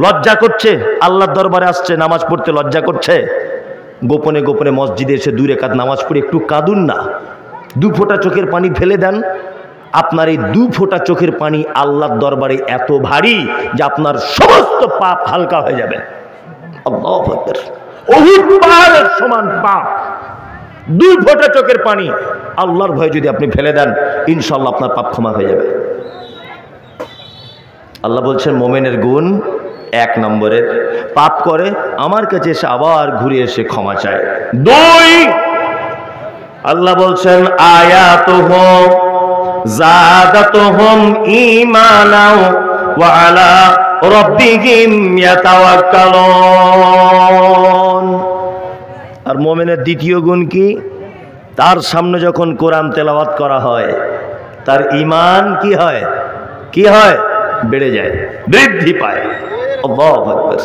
S1: লজ্জা করছে, আল্লাহর দরবারে আসছে, নামাজ পড়তে লজ্জা করছে। গোপনে গোপনে মসজিদে এসে 2 রাকাত নামাজ পড়ে একটু কাঁদুন না, 2 ফোঁটা চোখের পানি ফেলে দেন। আপনার এই 2 ফোঁটা চোখের পানি আল্লাহর দরবারে এত ভারী যে আপনার সমস্ত পাপ হালকা হয়ে যাবে। আল্লাহু আকবার। উহুদ পাহাড়ের সমান পাপ, 2 ফোঁটা চোখের পানি আল্লাহর ভয়ে যদি আপনি ফেলে দেন, ইনশাআল্লাহ আপনার পাপ ক্ষমা হয়ে যাবে। আল্লাহ বলছেন মোমেনের গুণ 1 নম্বরের, পাপ করে আমার কাছে এসে আবার ঘুরে এসে ক্ষমা চায়। 2, আল্লাহ বলছেন আয়াতুহু যাদাতুহুম ঈমানাও ওয়া আলা রাব্বিহিম ইয়াতাওয়াক্কালুন। আর মুমিনের দ্বিতীয় গুণ কি? তার সামনে যখন কোরআন তেলাওয়াত করা হয় তার ঈমান কি হয়? কি হয়? বেড়ে যায়, বৃদ্ধি পায়। আল্লাহু আকবার।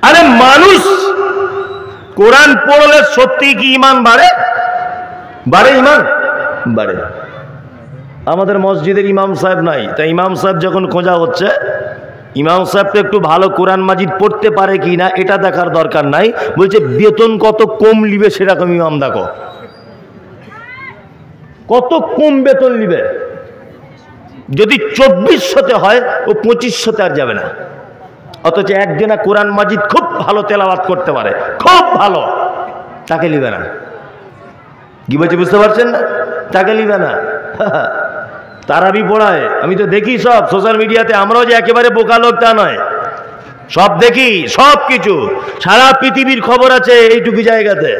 S1: আরে মানুষ কোরআন পড়লে সত্যি কি ঈমান বাড়ে? বাড়ে, ঈমান বাড়ে। আমাদের মসজিদের ইমাম সাহেব নাই, তাই ইমাম সাহেব যখন খোঁজা হচ্ছে, ইমাম সাহেব তো একটু ভালো কোরআন মাজিদ পড়তে পারে কি না এটা দেখার দরকার নাই, বলছে বেতন কত কম লিবে সেরকম ইমাম দেখো। কত কম বেতন লিবে, যদি 2400-তে হয় ও 2500-তে আর যাবে না। অথচ একজনা কোরআন মাজিদ খুব ভালো তেলাওয়াত করতে পারে, খুব ভালো, তাকে লিবে না। কি বলছে বুঝতে পারছেন না? তাকে লিবে না। তারাবি পড়ায়, আমি তো দেখি সব সোশ্যাল মিডিয়াতে। আমরাও যে একেবারে বোকা লোক তা নয়, সব দেখি, সব কিছু, সারা পৃথিবীর খবর আছে এইটুকু জায়গাতে।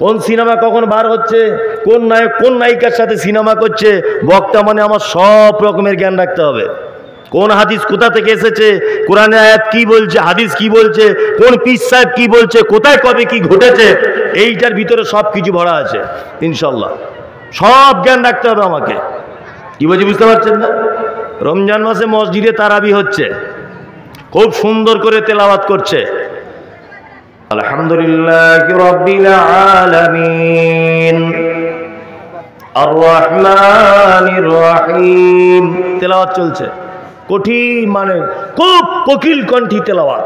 S1: কোন সিনেমা কখন বার হচ্ছে, কোন নায়ক কোন নায়িকার সাথে সিনেমা করছে, বক্তা মানে আমার সব রকমের জ্ঞান রাখতে হবে। কোন হাদিস কোথা থেকে এসেছে, কোরআনের আয়াত কি বলছে, হাদিস কি বলছে, কোন পীর সাহেব কি বলছে, কোথায় কবে কি ঘটেছে, এইটার ভিতরে সব কিছু ভরা আছে। ইনশাল্লাহ সব জ্ঞান রাখতে হবে আমাকে। কি বলছি বুঝতে পারছেন না? রমজান মাসে মসজিদে তারাবি হচ্ছে, খুব সুন্দর করে তেলাওয়াত করছে আলহামদুলিল্লাহি রাব্বিল আলামিন আর রহমানির রহিম, তেলাওয়াত চলছে। কঠিন মানে খুব কোকিল কণ্ঠী তেলাওয়াত।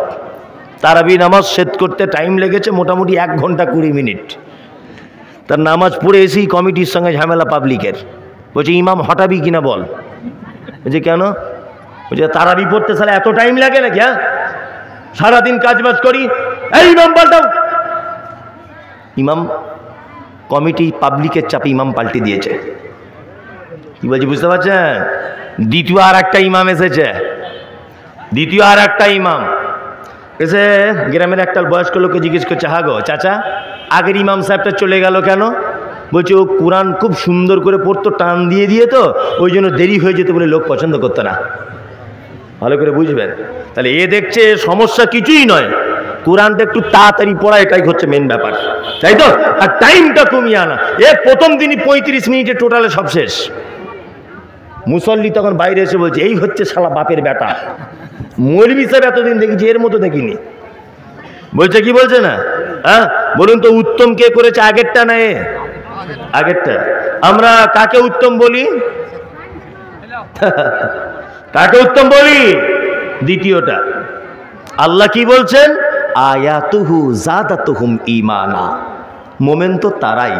S1: তারাবি নামাজ শেষ করতে টাইম লেগেছে মোটামুটি 1 ঘন্টা 20 মিনিট। তার নামাজ পড়ে এসেই কমিটির সঙ্গে ঝামেলা পাবলিকের। বলছে ইমাম হটাবি কিনা বল। বলছে কেন? বলছে তারাবি পড়তে সালে এত টাইম লাগে নাকি? হ্যাঁ, সারাদিন কাজবাজ করি, এই ইমাম পাল্টাও। ইমাম কমিটি পাবলিকের চাপে ইমাম পাল্টে দিয়েছে। কি বলছি বুঝতে পারছেন? দ্বিতীয় আর একটা ইমাম এসেছে, দ্বিতীয় আর একটা ইমাম এসে গ্রামের একটা বয়স্ক লোককে জিজ্ঞেস করছে, হা গো চাচা, আগের ইমাম সাহেবটা চলে গেল কেন? বলছে ও কোরআন খুব সুন্দর করে পড়তো, টান দিয়ে দিয়ে তো ওই জন্য দেরি হয়ে যেত বলে লোক পছন্দ করতো না। ভালো করে বুঝবেন। তাহলে এ দেখছে সমস্যা কিছুই নয়, কোরআনটা একটু তাড়াতাড়ি পড়া, এটাই হচ্ছে মেন ব্যাপার, তাই তো? আর টাইমটা কমিয়ে আনা। এ প্রথম দিনই 35 মিনিটে টোটালে সব শেষ। মুসল্লি তখন বাইরে এসে বলছে এই হচ্ছে শালা বাপের বেটা। মৌলভী সাহেব এতদিন দেখেছি, এর মতো দেখিনি। বলছে কি বলছে না? হ্যাঁ বলুন তো, উত্তম কে করেছে, আগেরটা না এ? আগেরটা। আমরা কাকে উত্তম বলি? কাকে উত্তম বলি? দ্বিতীয়টা। আল্লাহ কি বলছেন? আয়াতুহু যাদাতুহুম ঈমানা। মোমেন তো তারাই,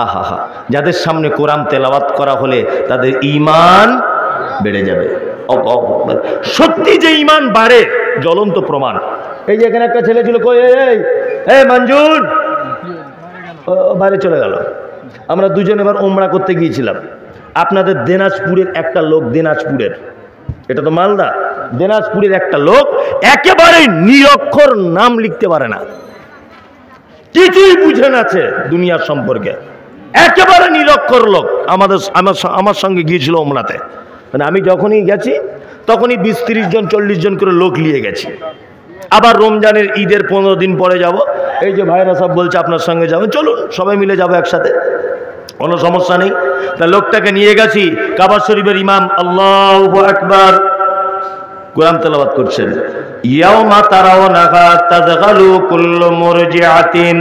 S1: আহা, যাদের সামনে কোরআন তেলাওয়াত করা হলে তাদের ঈমান বেড়ে যাবে। সত্যি যে ঈমান বাড়ে জ্বলন্ত প্রমাণ। এই যে এখানে একটা ছেলে ছিল, কই এই মঞ্জুর, বাইরে চলে গেল।
S2: আমরা দুজন এবার ওমরা করতে গিয়েছিলাম। আপনাদের দিনাজপুরের একটা লোক, দিনাজপুরের, এটা তো মালদা, দিনাজপুরের একটা লোক একেবারে নিরক্ষর নাম লিখতে পারে না, কিছুই বুঝে না দুনিয়ার সম্পর্কে, একেবারে নিরক্ষর লোক। আমার সঙ্গে গিয়েছিল ওমরাতে। মানে আমি যখনই গেছি তখনই 20-30 জন 40 জন করে লোক নিয়ে গেছি। আবার রমজানের ঈদের 15 দিন পরে যাব। এই যে ভাইরা সব বলছে আপনার সঙ্গে যাবেন, চলুন সবাই মিলে যাবো একসাথে, কোনো সমস্যা নেই। তা লোকটাকে নিয়ে গেছি, কাবা শরীফের ইমাম আল্লাহু আকবার কোরআন তেলাওয়াত করছেন। ইয়াউমা তারাওনাহা তাযগালু কুল্লু মুরজিআতিন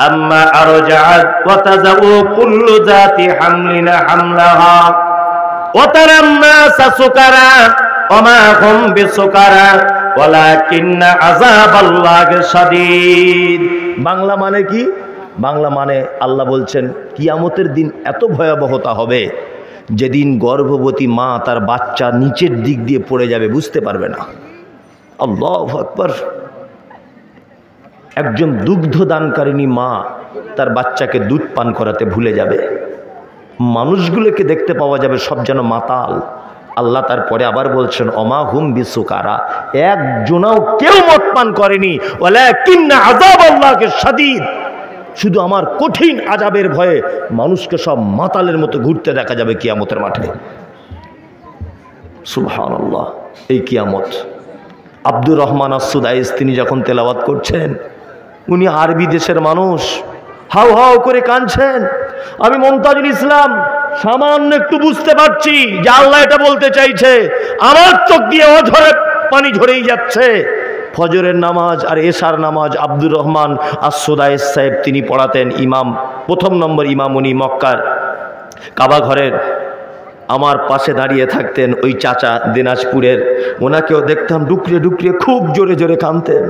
S2: আম্মা আরজাআত ওয়া তাযাউ কুল্লু যাতি হামলিন হামলাহা ওয়া তারান নাসা সুকারা ওয়া মা হুম বিসুকারা ওয়ালাকিন্না আযাবাল্লাহি শাদীদ। বাংলা মানে কি? বাংলা মানে আল্লাহ বলছেন কিয়ামতের দিন এত ভয়াবহতা হবে যেদিন গর্ভবতী মা তার বাচ্চা নিচের দিক দিয়ে পড়ে যাবে, বুঝতে পারবে না। আল্লাহু আকবার। একজন দুগ্ধ দানকারিণী মা তার বাচ্চাকে দুধ পান করাতে ভুলে যাবে। মানুষগুলোকে দেখতে পাওয়া যাবে সব যেন মাতাল। আল্লাহ তারপরে আবার বলছেন অমা হুম বিসুকারা, একজনাও কেউ মদ পান করেনি, ওয়ালাকিন্না আযাবাল্লাহি শাদীদ, শুধু আমার কঠিন আযাবের ভয়ে মানুষকে সব মাতালের মতো ঘুরতে দেখা যাবে কিয়ামতের মাঠে। সুবহানাল্লাহ। এই কিয়ামত আব্দুর রহমান আস-সুদাইস তিনি যখন তেলাওয়াত করছেন, উনি আরবি দেশের মানুষ, হাউ হাউ করে কাঁদছেন। আমি মুমতাজুল ইসলাম সামান্য একটু বুঝতে পারছি যে আল্লাহ এটা বলতে চাইছে, আমার চোখ দিয়ে অঝরে পানি ঝরেই যাচ্ছে। ফজরের নামাজ আর এশার নামাজ আব্দুর রহমান আস-সুদাইস সাহেব তিনি পড়াতেন, ইমাম, 1 নম্বর ইমাম উনি মক্কার কাবা ঘরের। আমার পাশে দাঁড়িয়ে থাকতেন ওই চাচা দিনাজপুরের, ওনাকেও দেখতাম ডুকরে ডুকরে খুব জোরে জোরে কাঁদতেন।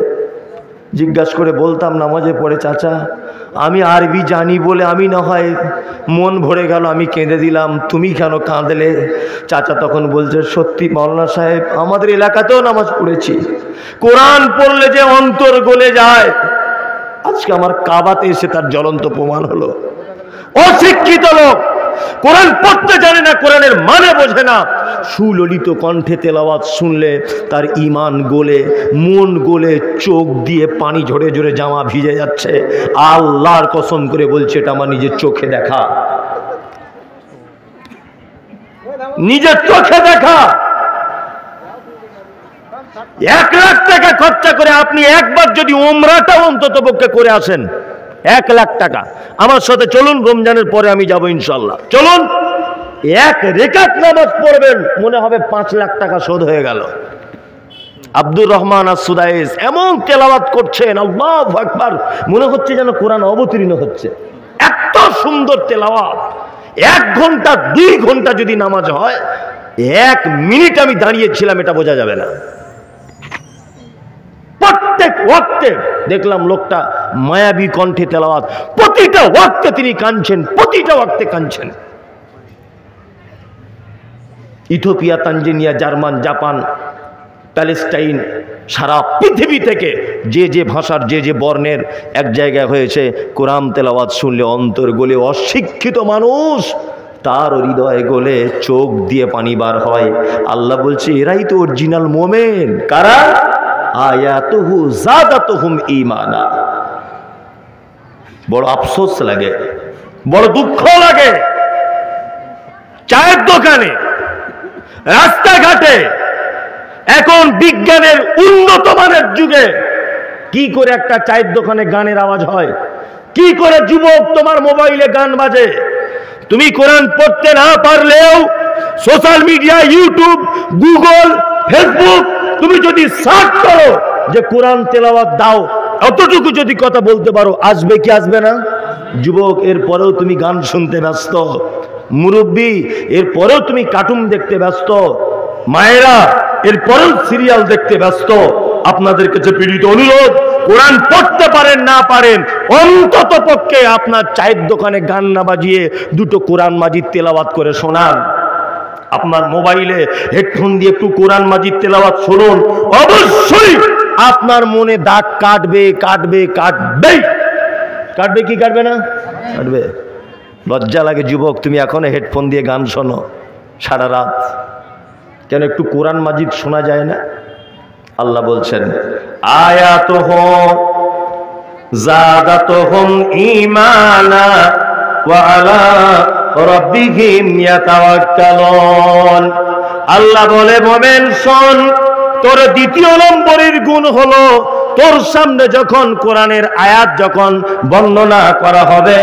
S2: জিজ্ঞাসা করে বলতাম নামাজে পড়ে, চাচা আমি আরবি জানি বলে আমি না হয় মন ভরে গেল, আমি কেঁদে দিলাম, তুমি কেন কাঁদলে? চাচা তখন বলছে, সত্যি মাওলানা সাহেব, আমাদের এলাকাতেও নামাজ পড়েছি, কোরআন পড়লে যে অন্তর গলে যায়, আজকে আমার কাবাতে এসে তার জ্বলন্ত প্রমাণ হলো। অশিক্ষিত লোক, কোরআন পড়তে জানে না, কোরআনের মানে বোঝে না, সুললিত কণ্ঠে তেলাওয়াত শুনলে তার ঈমান গলে, মন গলে, চোখ দিয়ে পানি ঝরে ঝরে জামা ভিজে যাচ্ছে। আল্লাহর কসম করে বলছে, এটা আমার নিজের চোখে দেখা, নিজের চোখে দেখা। 1 লাখ টাকা খরচা করে আপনি একবার যদি ওমরাটা অন্তত পক্ষে করে আসেন, 1 লাখ টাকা, আমার সাথে চলুন, রমজানের পরে আমি যাব ইনশাল্লাহ, চলুন। 1 রেকাত নামাজ পড়বেন, মনে হবে 5 লাখ টাকা শোধ হয়ে গেল। আব্দুর রহমান আস-সুদাইস এমন তেলাওয়াত করছেন, আল্লাহু আকবার, মনে হচ্ছে যেন কোরআন অবতীর্ণ হচ্ছে। এত সুন্দর তেলাওয়াত। 1 ঘন্টা 2 ঘন্টা যদি নামাজ হয়, 1 মিনিট আমি দাঁড়িয়েছিলাম এটা বোঝা যাবে না। প্রত্যেক ওয়াক্তে দেখলাম লোকটা মায়াবী কণ্ঠে তেলাওয়াত, প্রতিটা ওয়াক্তে তিনি কাঁদছেন, প্রতিটা ওয়াক্তে কাঁদছেন। Ethiopia, Tanzania, German, Japan, Palestine, সারা পৃথিবী থেকে যে যে ভাষার যে যে বর্ণের এক জায়গায় হয়েছে, কোরআন তেলাওয়াত শুনলে অন্তর গলে, অশিক্ষিত মানুষ তার হৃদয় গলে, চোখ দিয়ে পানি বার হয়। আল্লাহ বলছে, এরাই তো অরিজিনাল মোমেন। কারা? আয়াতুহু যাদাতুহুম ঈমানা। বড় আফসোস লাগে, বড় দুঃখ লাগে, চায়ের দোকানে, রাস্তাঘাটে, এখন বিজ্ঞানের উন্নত মানের যুগে কি করে একটা চায়ের দোকানে গানের আওয়াজ হয়? কি করে যুবক তোমার মোবাইলে গান বাজে? তুমি কোরআন পড়তে না পারলেও social media, YouTube, Google, Facebook, তুমি যদি সার্চ করো যে কোরআন তেলাওয়াত দাও, অতটুকু যদি কথা বলতে পারো, আসবে কি আসবে না? যুবক, এরপরেও তুমি গান শুনতে ব্যস্ত। মুরব্বী, এরপরেও তুমি কার্টুন দেখতে ব্যস্ত। মায়েরা, এরপরেও সিরিয়াল দেখতে ব্যস্ত। আপনাদের কাছে পীড়িত অনুরোধ, কোরআন পড়তে পারেন না পারেন, অন্তত পক্ষে আপনার চায়ের দোকানে গান না বাজিয়ে 2টো কোরআন মাজিদ তেলাওয়াত করে শোনান। আপনার মোবাইলে হেডফোন দিয়ে একটু কোরআন মাজিদ তেলাওয়াত শুনুন, অবশ্যই আপনার মনে দাগ কাটবে, কাটবে, কাটবে, কাটবে কি কাটবে না? কাটবে। লজ্জা লাগে যুবক, তুমি এখনো হেডফোন দিয়ে গান শোনো সারা রাত, কেন একটু কোরআন মাজিদ শোনা যায় না? আল্লাহ বলছেন আয়াতুহুম যাদাতুহুম ঈমানা ওয়া আলা রাব্বিহিম ইয়াতাওয়াক্কালুন। আল্লাহ বলে মোমেন শোন, তোর দ্বিতীয় নম্বরের গুণ হলো তোর সামনে যখন কোরআনের আয়াত যখন বর্ণনা করা হবে,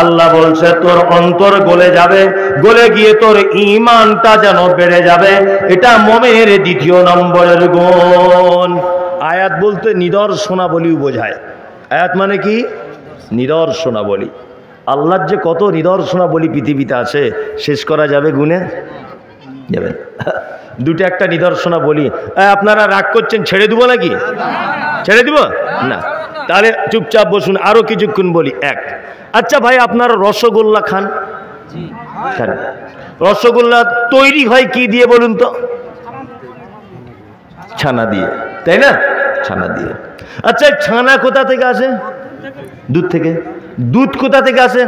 S2: আল্লাহ বলছে তোর অন্তর গলে যাবে, গলে গিয়ে তোর ঈমানটা যেন বেড়ে যাবে। এটা মোমেনের দ্বিতীয় নম্বরের গুণ। আয়াত বলতে নিদর্শনাবলীও বোঝায়। আয়াত মানে কি? নিদর্শনাবলী। আল্লাহর যে কত নিদর্শনাবলী পৃথিবীতে আছে শেষ করা যাবে গুণে? যাবে। দুটো একটা নিদর্শনাবলী। আপনারা রাগ করছেন, ছেড়ে দিব নাকি? ছেড়ে দিব না, তাহলে চুপচাপ বসুন, আরো কিছুক্ষণ বলি। এক, আচ্ছা ভাই আপনারা রসগোল্লা খান? খান। রসগোল্লা তৈরি হয় কি দিয়ে বলুন তো? ছানা দিয়ে, তাই না? ছানা দিয়ে। আচ্ছা ছানা কোথা থেকে আসে? দুধ থেকে। দুধ কোথা থেকে আসে?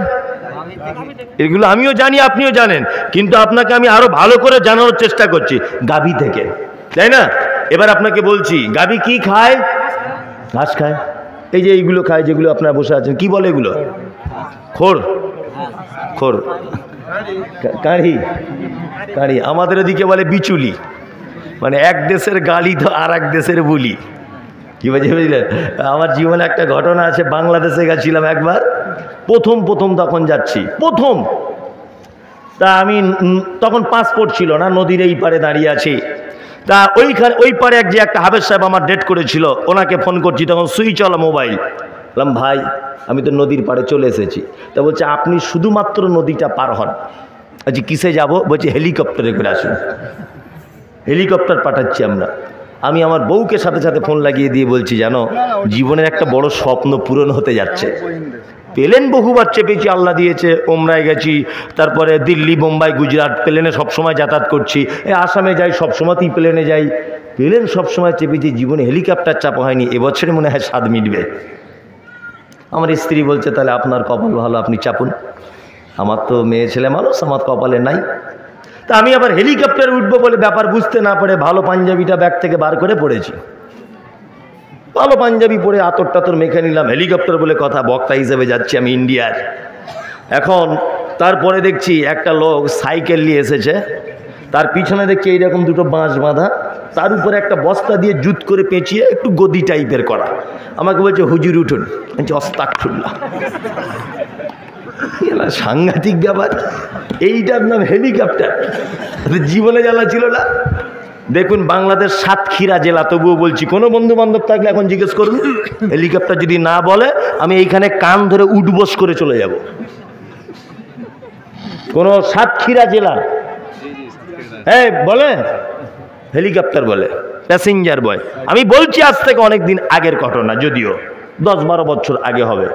S2: এগুলো আমিও জানি, আপনিও জানেন, কিন্তু আপনাকে আমি আরো ভালো করে জানানোর চেষ্টা করছি। গাভী থেকে, তাই না? এবার আপনাকে বলছি, গাভী কি খায়? ঘাস খায়। এই যে এইগুলো খায় যেগুলো আপনারা বসে আছেন, কি বলে এগুলো? খোর। খোর, কাঁড়ি। কাঁড়ি আমাদের ওদিকে বলে বিচুলি, মানে এক দেশের গালি তো আর এক দেশের বুলি। কি বুঝলেন? আমার জীবনে একটা ঘটনা আছে, বাংলাদেশে গেছিলাম একবার, প্রথম তখন যাচ্ছি, প্রথম। তা আমি তখন পাসপোর্ট ছিল না, নদীর এই পারে দাঁড়িয়ে আছি। তা ওই পারে যে একটা হাফেজ সাহেব আমার ডেট করেছিল, ওনাকে ফোন করছি, তখন সুইচ অলা মোবাইল। বললাম ভাই আমি তো নদীর পাড়ে চলে এসেছি। তা বলছে আপনি শুধুমাত্র নদীটা পার হন। আচ্ছা কিসে যাব? বলছে হেলিকপ্টারে করে আসুন। হেলিকপ্টার পাঠাচ্ছি আমরা। আমি আমার বউকে সাথে সাথে ফোন লাগিয়ে দিয়ে বলছি, জানো জীবনের একটা বড় স্বপ্ন পূরণ হতে যাচ্ছে। প্লেন বহুবার চেপেছি, আল্লাহ দিয়েছে, ওমরায় গেছি, তারপরে দিল্লি, বোম্বাই, গুজরাট, প্লেনে সবসময় যাতায়াত করছি। আসামে যাই, সবসময়তেই প্লেনে যাই। প্লেন সবসময় চেপেছি, জীবনে হেলিকপ্টার চাপা হয়নি। এবছরে মনে হয় স্বাদ মিটবে। আমার স্ত্রী বলছে তাহলে আপনার কপাল ভালো, আপনি চাপুন। আমার তো মেয়ে ছেলে মানুষ, আমার কপালে নাই। তা আমি আবার হেলিকপ্টারে উঠবো বলে ব্যাপার বুঝতে না পারে ভালো পাঞ্জাবিটা ব্যাগ থেকে বার করে পড়েছি। ভালো পাঞ্জাবি পরে আতর টাতর মেখে নিলাম, হেলিকপ্টার বলে কথা, বক্তা হিসেবে যাচ্ছি আমি ইন্ডিয়ার। এখন তারপরে দেখছি একটা লোক সাইকেল নিয়ে এসেছে, তার পিছনে দেখছি এইরকম দুটো বাঁশ বাঁধা, তার উপরে একটা বস্তা দিয়ে জুত করে পেঁচিয়ে একটু গদি টাইপের করা। আমাকে বলছে হুজুর উঠুন। বলছি আস্তাগফিরুল্লাহ। সাংঘাতিক ব্যাপার, এইটার নাম হেলিকপ্টার। জীবনে জানা ছিল না। দেখুন বাংলাদেশ সাতক্ষীরা জেলা, তবুও বলছি, কোনো বন্ধু বান্ধব থাকলে এখন জিজ্ঞেস করুন, হেলিকপ্টার যদি না বলে আমি এইখানে কান ধরে উঠবোস করে চলে যাব। কোন সাতক্ষীরা জেলা হ্যাঁ বলে হেলিকপ্টার বলে, প্যাসেঞ্জার বয়। আমি বলছি আজ থেকে অনেক দিন আগের ঘটনা, যদিও 10-12 বছর আগে হবে।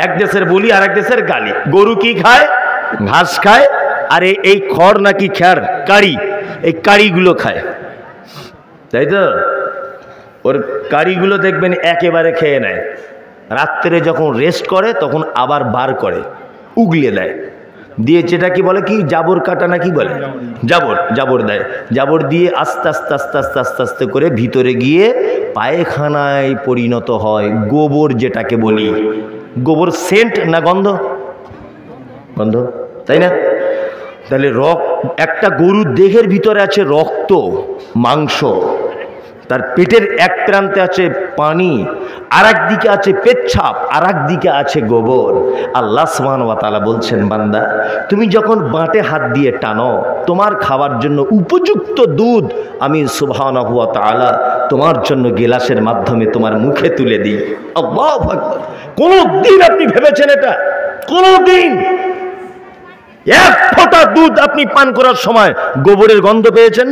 S2: এক দেশের বলি আর এক দেশের গালি। গরু কি খায়? ঘাস খায়। আর এই খড় নাকি খ্যার, কাড়ি, এই কাড়িগুলো খায়, তাই তো? ওর কাড়িগুলো দেখবেন একেবারে খেয়ে নেয়, রাত্রে যখন রেস্ট করে তখন আবার বার করে, উগলে দেয়, দিয়ে যেটা কি বলে কি জাবর কাটা না কি বলে, জাবর দেয়। জাবর দিয়ে আস্তে আস্তে আস্তে আস্তে আস্তে আস্তে করে ভিতরে গিয়ে পায়খানায় পরিণত হয়। গোবর যেটাকে বলি, গোবর সেন্ট না গন্ধ? গন্ধ, তাই না? তাহলে একটা গরুর দেহের ভিতরে আছে রক্ত, মাংস, তার পেটের এক প্রান্তে আছে পানি, আর একদিকে আছে পেচ্ছাপ, আর একদিকে আছে গোবর। আল্লাহ সুবহানাহু ওয়া তাআলা বলছেন, বান্দা তুমি যখন বাঁটে হাত দিয়ে টানো, তোমার খাওয়ার জন্য উপযুক্ত দুধ আমি সুবহানাহু ওয়া তাআলা তোমার জন্য গিলাসের মাধ্যমে তোমার মুখে তুলে দিই। আল্লাহু আকবার। কোনদিন আপনি ভেবেছেন এটা? কোনদিন এক ফোঁটা দুধ আপনি পান করার সময় গোবরের গন্ধ পেয়েছেন?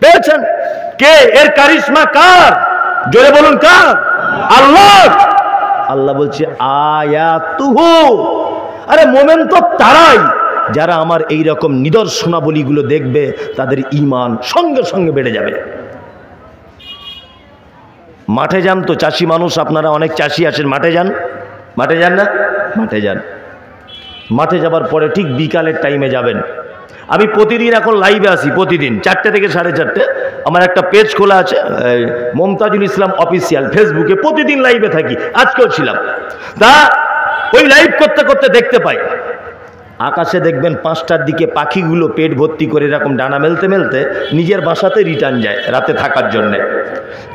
S2: পেয়েছেন? কে এর কারিশমা কার? জোরে বলুন কার? আল্লাহ। আল্লাহ বলছে আয়াতুহু। আরে মোমেন তো তারাই যারা আমার এই রকম নিদর্শনাবলীগুলো দেখবে, তাদের ঈমান সঙ্গে সঙ্গে বেড়ে যাবে। মাঠে যান তো, চাষি মানুষ আপনারা, অনেক চাষি আছেন, মাঠে যান? মাঠে যান না? মাঠে যান। মাঠে যাবার পরে ঠিক বিকালের টাইমে যাবেন। আমি প্রতিদিন এখন লাইভে আসি, প্রতিদিন 4টে থেকে 4:30 আমার একটা পেজ খোলা আছে, মমতাজুল ইসলাম অফিসিয়াল, ফেসবুকে প্রতিদিন লাইভে থাকি, আজকেও ছিলাম। তা ওই লাইভ করতে করতে দেখতে পাই আকাশে দেখবেন 5টার দিকে পাখিগুলো পেট ভর্তি করে এরকম ডানা মেলতে মেলতে নিজের বাসাতে রিটার্ন যায় রাতে থাকার জন্যে।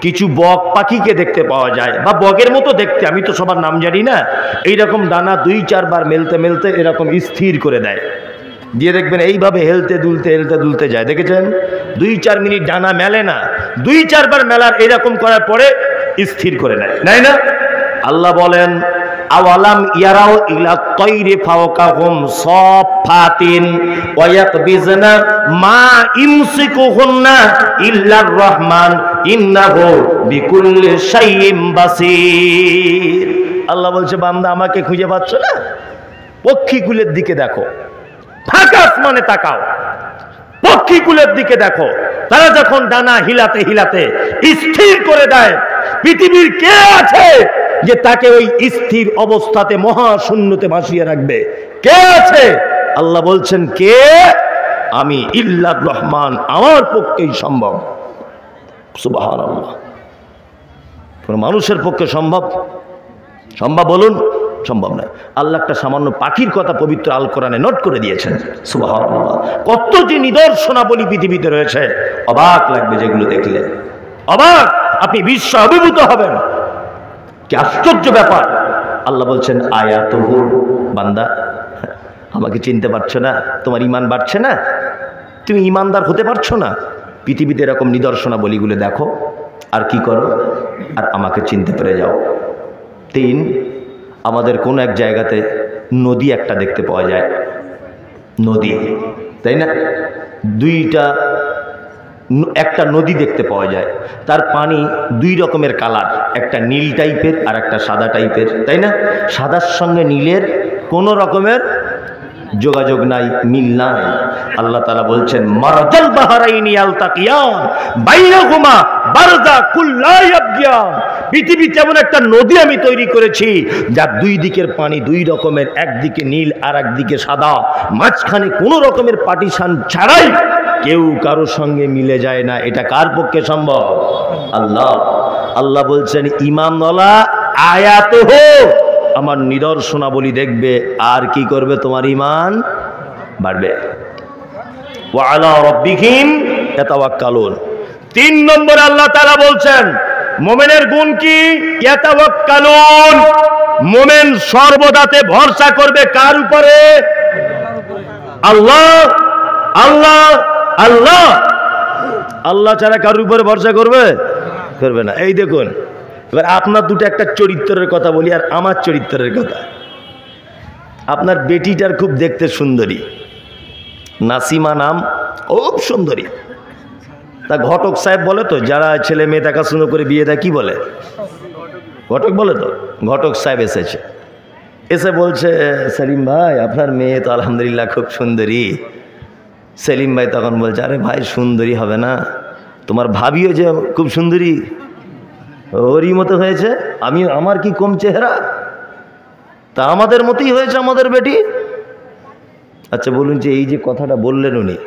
S2: কিছু বক পাখিকে দেখতে পাওয়া যায়, বা বগের মতো দেখতে, আমি তো সবার নাম জানি না, এইরকম ডানা 2-4 বার মেলতে মেলতে এরকম স্থির করে দেয়, দিয়ে দেখবেন এইভাবে হেলতে দুলতে যায়। দেখেছেন? 2-4 মিনিট ডানা মেলে না, 2-4 বার মেলার এরকম করার পরে স্থির করে নেয়, নাই না? আল্লাহ বলেন আওয়ালাম ইয়ারাও ইলা তাইরি ফাওকাহুম সাফাতিন ওয়া ইয়াকবিজনা মা ইমসিকুহুন্না ইল্লার রহমান ইন্নাহু বিকুল্লি শাইইন বাসীর। আল্লাহ বলছে বান্দা আমাকে খুঁজে পাচ্ছ না? পক্ষীকুলের দিকে দেখো, ফাঁকা আসমানে তাকাও, পক্ষীকুলের দিকে দেখো, তারা যখন ডানা হিলাতে হিলাতে স্থির করে দেয়, পৃথিবীর কে আছে যে তাকে ওই স্থির অবস্থাতে মহাশূন্যতে ভাসিয়ে রাখবে? কে আছে? আল্লাহ বলছেন কে? আমি, ইল্লার রহমান, আমার পক্ষেই সম্ভব। সুবহানাল্লাহ। কোন মানুষের পক্ষে সম্ভব? সম্ভব বলুন? সম্ভব নয়। আল্লাহ একটা সামান্য পাখির কথা পবিত্র আল কোরআনে নোট করে দিয়েছেন। সুবহানাল্লাহ। কত যে নিদর্শনাবলী পৃথিবীতে রয়েছে, অবাক লাগবে যেগুলো দেখলে, অবাক, আপনি বিশ্ব অভিভূত হবেন। কি আশ্চর্য ব্যাপার! আল্লাহ বলছেন আয়াতুহু, বান্দা আমাকে চিনতে পারছো না? তোমার ঈমান বাড়ছে না? তুমি ঈমানদার হতে পারছো না? পৃথিবীতে এরকম নিদর্শনাবলীগুলো দেখো, আর কি করো? আর আমাকে চিনতে পেরে যাও। 3, আমাদের কোন এক জায়গাতে নদী একটা দেখতে পাওয়া যায়, নদী, তাই না? একটা নদী দেখতে পাওয়া যায়, তার পানি 2 রকমের কালার, একটা নীল টাইপের আর একটা সাদা টাইপের, তাই না? সাদার সঙ্গে নীলের কোনো রকমের যোগাযোগ নাই, মিল নাই। আল্লাহ তাআলা বলছেন মারাজাল বাহরাইনি আলতাকিয়ান বাইনাহুমা বারযাকুল লা ইয়াবগিয়ান। পৃথিবীতে এমন একটা নদী আমি তৈরি করেছি যার 2 দিকের পানি 2 রকমের, একদিকে নীল আর একদিকে সাদা, মাঝখানে কোনো রকমের পার্টিশন ছাড়াই কেউ কারো সঙ্গে মিলে যায় না। এটা কার পক্ষে সম্ভব? আল্লাহ। আল্লাহ বলছেন ঈমানওয়ালা আয়াতুহু, আমার নিদর্শনাবলী দেখবে, আর কি করবে? তোমার ঈমান বাড়বে। ওয়া আলা রাব্বিহিম ইয়াতাওয়াক্কালুন। 3 নম্বরে আল্লাহ তাআলা বলছেন মুমিনের গুণ কি? ইয়াতাওয়াক্কালুন। মুমিন সর্বদাতে ভরসা করবে কার উপরে? আল্লাহ, আল্লাহ, আল্লাহ। আল্লাহ ছাড়া কার উপরে ভরসা করবে? করবে না। এই দেখুন, এবার আপনার দুটো একটা চরিত্রের কথা বলি আর আমার চরিত্রের কথা। আপনার বেটিটার খুব দেখতে সুন্দরী, নাসিমা নাম, খুব সুন্দরী। তা ঘটক সাহেব বলে তো, যারা ছেলে মেয়ে দেখাশুনো করে বিয়ে দেয়, কি বলে? ঘটক বলে তো। ঘটক সাহেব এসেছে, এসে বলছে সেলিম ভাই আপনার মেয়ে তো আলহামদুলিল্লাহ খুব সুন্দরী। সেলিম ভাই তখন বলছে আরে ভাই সুন্দরী হবে না, তোমার ভাবিও যে খুব সুন্দরী, ওরই মতো হয়েছে। আমার কি কম চেহারা? তা আমাদের মতোই হয়েছে আমাদের বেটি। আচ্ছা বলুন যে এই যে কথাটা বললেন উনি,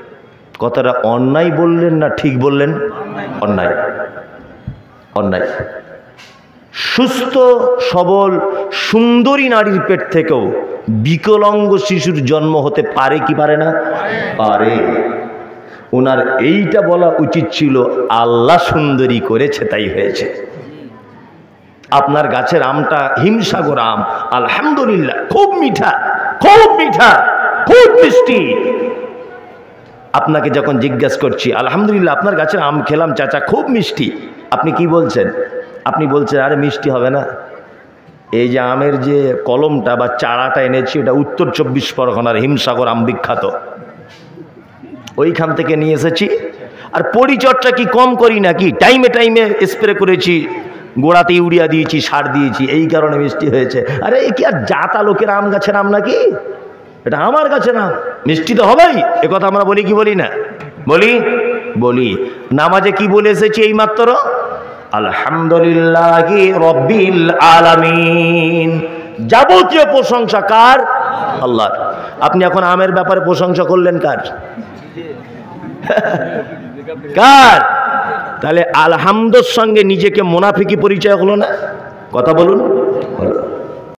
S2: কথাটা অন্যায় বললেন না ঠিক বললেন? অন্যায়, অন্যায়। সুস্থ সবল সুন্দরী নারীর পেট থেকেও বিকলাঙ্গ শিশুর জন্ম হতে পারে কি পারে না? পারে। ওনার এইটা বলা উচিত ছিল আল্লাহ সুন্দরী করেছে তাই হয়েছে। আপনার গাছের আমটা হিমসাগর আম, আলহামদুলিল্লাহ খুব মিঠা, খুব মিঠা, খুব মিষ্টি। আপনাকে যখন জিজ্ঞাসা করছি আলহামদুলিল্লাহ আপনার গাছের আম খেলাম চাচা খুব মিষ্টি, আপনি কি বলছেন? আপনি বলছেন আরে মিষ্টি হবে না, এই যে আমের যে কলমটা বা চারাটা এনেছি ওটা উত্তর 24 পরগনার হিমসাগর আম বিখ্যাত, ওইখান থেকে নিয়ে এসেছি। আর পরিচর্যা কি কম করি নাকি? টাইমে টাইমে স্প্রে করেছি, গোড়াতে ইউরিয়া দিয়েছি, সার দিয়েছি, এই কারণে মিষ্টি হয়েছে। আরে এ কি আর জাতা লোকের আম গাছের আম নাকি? এটা আমার গাছের আম, মিষ্টি তো হবেই। এ কথা আমরা বলি কি বলি না? বলি, বলি। নামাজে কি বলে এসেছি এই মাত্র? আলহামদুলিল্লাহি রাব্বিল আলামিন। যাবতীয় প্রশংসা কার? আল্লাহর। আপনি এখন আমের ব্যাপারে প্রশংসা করলেন কার? কার? তাহলে আলহামদুর সঙ্গে নিজেকে মুনাফিকি পরিচয় হলো না? কথা বলুন।